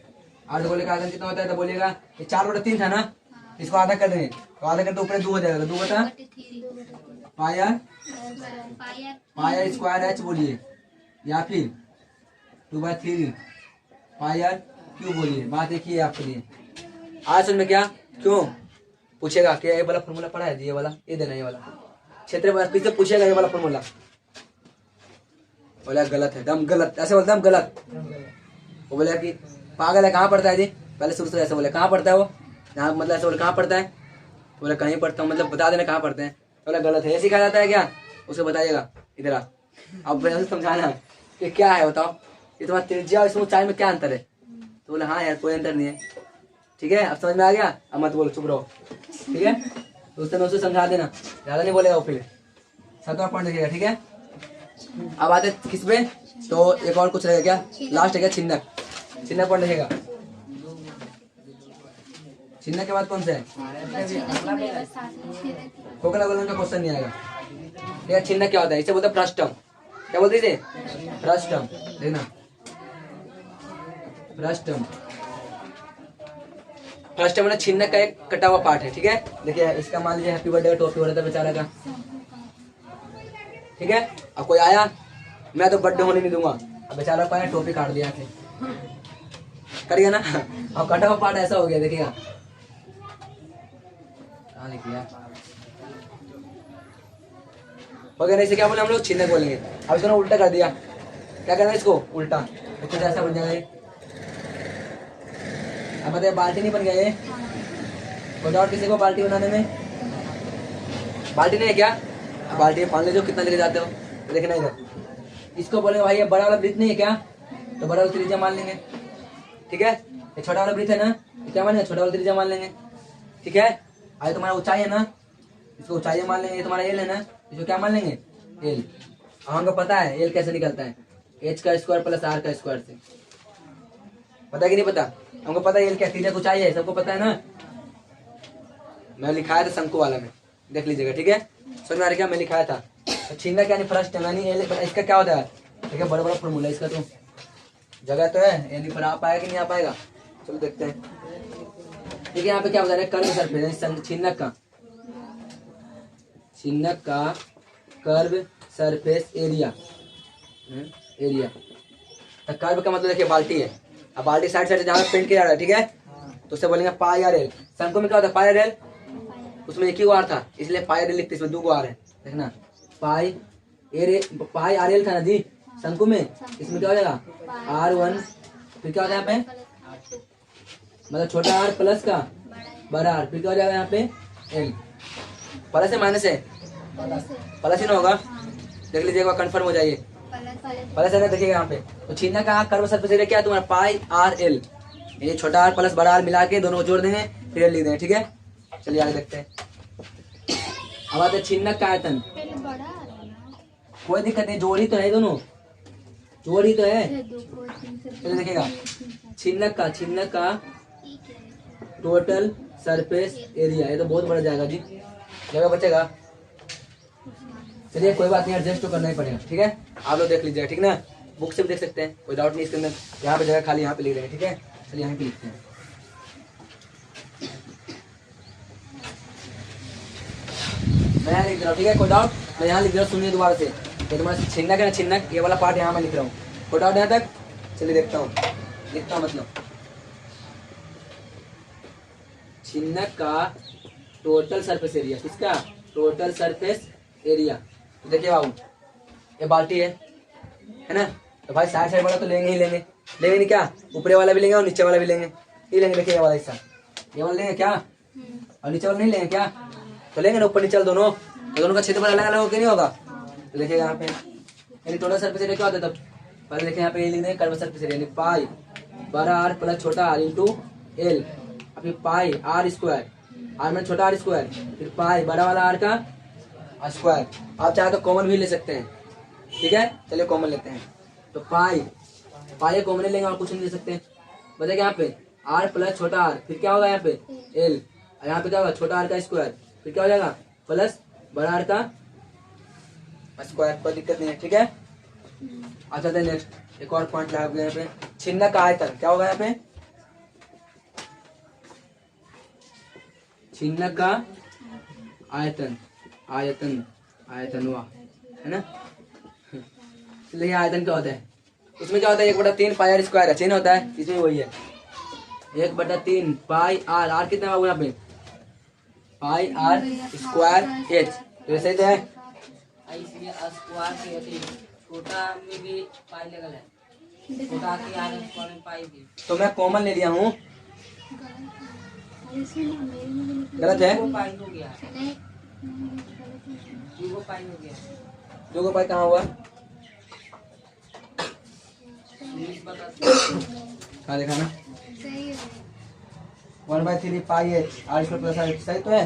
अर्ध गोले का आयतन कितना होता है, तो बोलिएगा ये 4/3 था ना, इसको आधा कर देंगे, तो आधा कर तो ऊपर 2 हो जाएगा, तो 2 बटा पाई आर स्क्वायर एच बोलिए, या फिर 2/3 पाई आर क्यों बोलिए, बात एक ही है आपके लिए। आज समझ में क्या, क्यों पूछेगा क्या ये वाला फॉर्मूला पढ़ा है जी, ये वाला ये देना, ये वाला क्षेत्र पीछे पूछेगा ये वाला फॉर्मूला, बोला गलत है, दम गलत, ऐसे बोलता है गलत। वो बोला कि पागल है, कहाँ पढ़ता है जी, पहले शुरू से ऐसे बोले कहाँ पढ़ता है वो, यहाँ मतलब ऐसे बोले कहाँ पढ़ता है, बोला कहीं पढ़ता हूँ, मतलब बता देना कहाँ पढ़ते हैं, बोला गलत है, ये सिखाया जाता है क्या, उसे बताइएगा इधर आ, अब समझाना कि क्या है बताओ, ये तुम्हारा त्रिज्या और इसमें ऊंचाई में क्या अंतर है, तो बोला हाँ यार कोई अंतर नहीं है, ठीक है अब समझ में आ गया, अब मत बोलो चुप रहो, ठीक है। तो उस समय उसे समझा देना, ज्यादा नहीं बोलेगा वो, फिर 7वां पॉइंट देखिएगा, ठीक है। अब आते किस पे, तो एक और कुछ रहेगा क्या, लास्ट है क्या, छिन्नक पॉइंट देखेगा। छिन्नक के बाद कौन सा है, खोखला गोलन का क्वेश्चन नहीं आएगा। देखा छिन्नक क्या होता है, इसे बोलते हैं फ्रस्टम, क्या बोलते हैं इसे, फ्रस्टम, देखना फ्रस्टम मैंने छिन्नक का एक कटा हुआ पार्ट है, ठीक है। देखिए इसका मान लीजिए हैप्पी बर्थडे का टोपी हो रहा था बेचारा का, ठीक है। अब कोई आया, मैं तो बर्थडे होने नहीं दूंगा, अब बेचारा को आया टोपी काट दिया कर गया ना, अब कटा हुआ पार्ट ऐसा हो गया, देखिएगा कहाँ लिख लिया वगैरह, इसे क्या बोले हम लोग, छिन्नक बोलेंगे। अब इसको उल्टा कर दिया, क्या करना है इसको उल्टा, तो कुछ ऐसा बन जाएगा। अब बताइए बाल्टी नहीं बन गया ये, कोई और किसी को बाल्टी बनाने में, बाल्टी नहीं है क्या, बाल्टी में पानी ले जाओ, कितना लेके जाते हो, तो देखना इधर, इसको बोलेंगे भाई ये बड़ा वाला ब्रिथ नहीं है क्या, तो बड़ा वाला त्रिज्या मान लेंगे, ठीक है। ये छोटा वाला ब्रिथ है ना, तो क्या मानेंगे, छोटा वाला त्रिज्या मान लेंगे, ठीक है। आज तुम्हारा ऊंचाई है ना, इसको ऊंचाई मान लेंगे, तुम्हारा एल है ना, इसको क्या मान लेंगे, एल। हमको पता है एल कैसे निकलता है, एच का स्क्वायर प्लस आर का स्क्वायर से, पता कि नहीं पता, हमको पता है एल क्या, तीन ऊंचाई है, सबको पता है ना, मैं लिखाया था शंकु वाला में, देख लीजिएगा, ठीक है। समझ में आ रहा क्या, मैं लिखाया था। तो छिन्नक यानी फर्स्ट है, यानी इसका क्या होता है, ठीक है, बड़ा बड़ा फॉर्मूला इसका, तो जगह तो है, यानी पर आ पाएगा कि नहीं आ पाएगा, चलो देखते हैं। ठीक है, यहाँ पे क्या बता रहे हैं, कर्व सरफेस, छिन्नक का कर्व सरफेस एरिया, तो कर्व का मतलब देखिए बाल्टी है, अब बाल्टी साइड से जहाँ पेंट किया जा रहा है, ठीक है, तो उससे बोलेंगे पाई आर एल। शंकु में क्या होता है, पाई आर एल, उसमें एक ही आर था इसलिए पाई आर एल लिखते, इसमें 2 आर है, देखना पाई आर एल था ना जी शंकु में, इसमें क्या हो जाएगा R1, फिर क्या होता है यहाँ पे, मतलब छोटा आर प्लस का बड़ा आर, फिर क्या हो जाएगा यहाँ पे एल, प्लस है माइनस है, प्लस ही ना होगा, देख लीजिए एक बार कंफर्म हो जाइए, प्लस है ना, देखिएगा यहाँ पे। तो छिन्नक का कर्व सरफेस एरिया क्या है तुम्हारा, पाई आर एल, ये छोटा आर प्लस बड़ा आर मिला के दोनों को जोड़ देंगे, फिर एल लिख देंगे, ठीक है। चलिए आगे देखते हैं। अब आते छिन्नक का आयतन, कोई दिक्कत नहीं, जोड़ी तो है, दोनों जोड़ी तो है। चलिए देखिएगा, छिन्नक का टोटल सरफेस एरिया, ये तो बहुत बड़ा जाएगा जी, जगह बचेगा, चलिए कोई बात नहीं, एडजस्ट तो करना ही पड़ेगा, ठीक है। आप लोग देख लीजिएगा, ठीक ना। बुक से भी देख सकते हैं, कोई डाउट नहीं इसके अंदर। यहाँ पे जगह खाली यहाँ पे लिख देंगे, ठीक है। चलिए यहाँ पे लिखते हैं। मैं यहाँ लिख रहा हूँ, ठीक है, कोई डाउट? मैं यहाँ लिख रहा हूँ, सुनिए दोबारा से। ये तुम्हारा छिन्नक है ना, छिन्नक, ये वाला पार्ट यहाँ मैं लिख रहा हूँ। कोई डाउट यहाँ तक? चलिए देखता हूँ, लिखता हूँ। मतलब छिन्नक का टोटल सरफेस एरिया, किसका? Total surface area. तो देखिए बाबू, ये बाल्टी है ना, तो भाई साइड साइड वाला तो लेंगे ही लेंगे, लेंगे नहीं क्या? ऊपरे वाला भी लेंगे और नीचे वाला भी लेंगे, ये लेंगे। देखिए ये वाला हिस्सा, ये वाला लेंगे क्या? और नीचे वाला नहीं लेंगे क्या? तो लेंगे ना, ऊपर नीचे दोनों, तो दोनों का क्षेत्रफल अलग अलग होकर नहीं होगा। तो देखिए यहाँ पे यानी टोटल सरफेस एरिया क्या होता है तब? पहले देखिए यहाँ पे ये लिख देंगे कर्व सरफेस एरिया, यानी पाई बड़ा आर प्लस छोटा आर इंटू एल। अभी पाई आर स्क्वायर, आर में छोटा आर स्क्वायर, फिर पाई बड़ा वाला आर का स्क्वायर। आप चाहे तो कॉमन भी ले सकते हैं, ठीक है। चलिए कॉमन लेते हैं, तो पाई कॉमन लेंगे और कुछ नहीं ले सकते। बताइए यहाँ पे आर प्लस छोटा आर, फिर क्या होगा यहाँ पे एल, यहाँ पे क्या होगा छोटा आर का स्क्वायर, फिर क्या हो जाएगा प्लस बड़ा आर का स्क्वायर। कोई दिक्कत नहीं है, ठीक है। अच्छा तो नेक्स्ट एक और पॉइंट लगा यहाँ पे, छिन्नक का आयतन क्या होगा यहाँ पे? छिन्नक का आयतन, आयतनवा है ना। चलिए आयतन क्या होता है? इसमें क्या होता है 1/3 पाई आर स्क्वायर है, चिन्ह होता है इसमें वही है 1/3 पाई आर। आर कितना होगा यहाँ पे? पाई आर स्क्वायर एच। तो ऐसे ही है, इसलिए स्क्वायर के छोटा में भी पाई लगल है, छोटा के आर स्क्वायर में पाई भी। तो मैं कॉमन ले लिया हूँ, गलत है। वो पाई हो गया, वो पाई हो गया। दो को पाई कहाँ हुआ? हाँ देखा ना, 1/3 pi H R square plus R. सही तो है।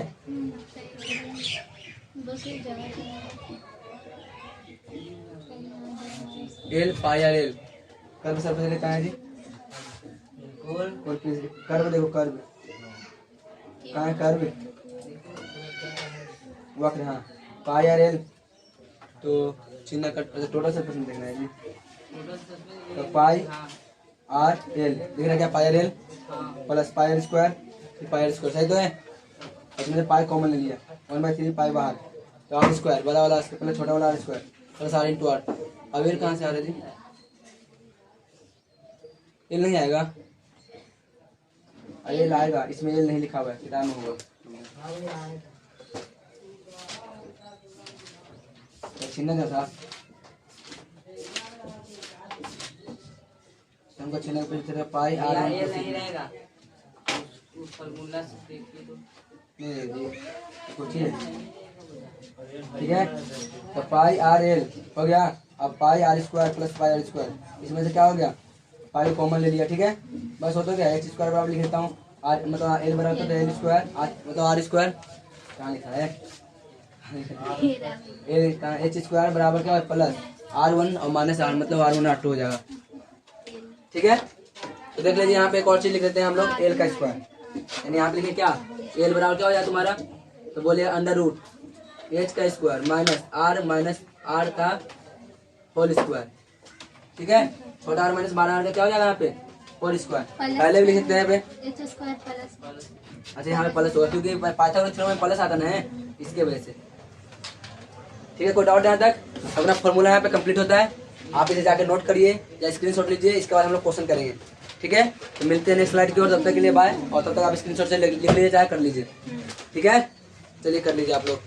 L pi R L curve surface area कहाँ है जी? कर्व देखो, कर्व कहाँ है? कर्व वक्र, हाँ पाई आर एल। तो चिन्ह का टोटल सरफेस में देखना है जी, तो पाई आर एल दिख रहा है क्या? Pi R L plus pi are square, फिर पाई आर स्क्वायर। सही तो है। और मैंने पाई कॉमन ले लिया, 1/3 पाई बाहर, तो आर स्क्वायर बड़ा वाला पहले छोटा वाला R square plus R into R. अब एल कहाँ से आ रहा है जी? एल नहीं आएगा, एल आएगा, इसमें एल नहीं लिखा हुआ है, किताब में होगा। छिन्नक क्या था? हमको छिन्नक पे पाई आर ये नहीं रहेगा, उस फार्मूला से देखिए तो नहीं जी कुछ ही है, ठीक है। तो पाई आर एल हो गया। अब pi are square plus pi are square, इसमें से क्या हो गया? पाई कॉमन ले लिया, ठीक है। बस हो तो क्या एच स्क्वायर बराबर लिख देता हूँ, आर मतलब एल बराबर तो एल स्क्वायर, मतलब आर स्क्वायर कहाँ लिखा है? एच स्क्वायर बराबर क्या है? प्लस R1 और माइनस आर, मतलब R1 R2 हो जाएगा, ठीक है। तो देख लीजिए यहाँ पे एक और चीज लिख देते हैं हम लोग, एल का स्क्वायर, यानी यहाँ पे लिखे क्या? एल बराबर क्या हो जाए तुम्हारा? तो बोलिए अंडर रूट एच का स्क्वायर माइनस आर का होल स्क्वायर, ठीक है। छोटा आर माइनस बड़ा आर का क्या हो जाएगा यहाँ पे? Whole square. पहले भी लिख सकते हैं यहाँ पे, अच्छा यहाँ पे प्लस होगा क्योंकि पाइथागोरस थ्योरम में प्लस आता ना है, इसके वजह से, ठीक है। कोई डाउट यहाँ तक? अपना फॉर्मूला यहाँ पे कंप्लीट होता है, आप इसे जाके नोट करिए या स्क्रीनशॉट लीजिए, इसके बाद हम लोग क्वेश्चन करेंगे, ठीक है। तो मिलते हैं नेक्स्ट स्लाइड की ओर, तब तक के लिए बाय। और तब तक आप स्क्रीनशॉट से लिख लीजिए, चाहे कर लीजिए, ठीक है। चलिए कर लीजिए आप लोग।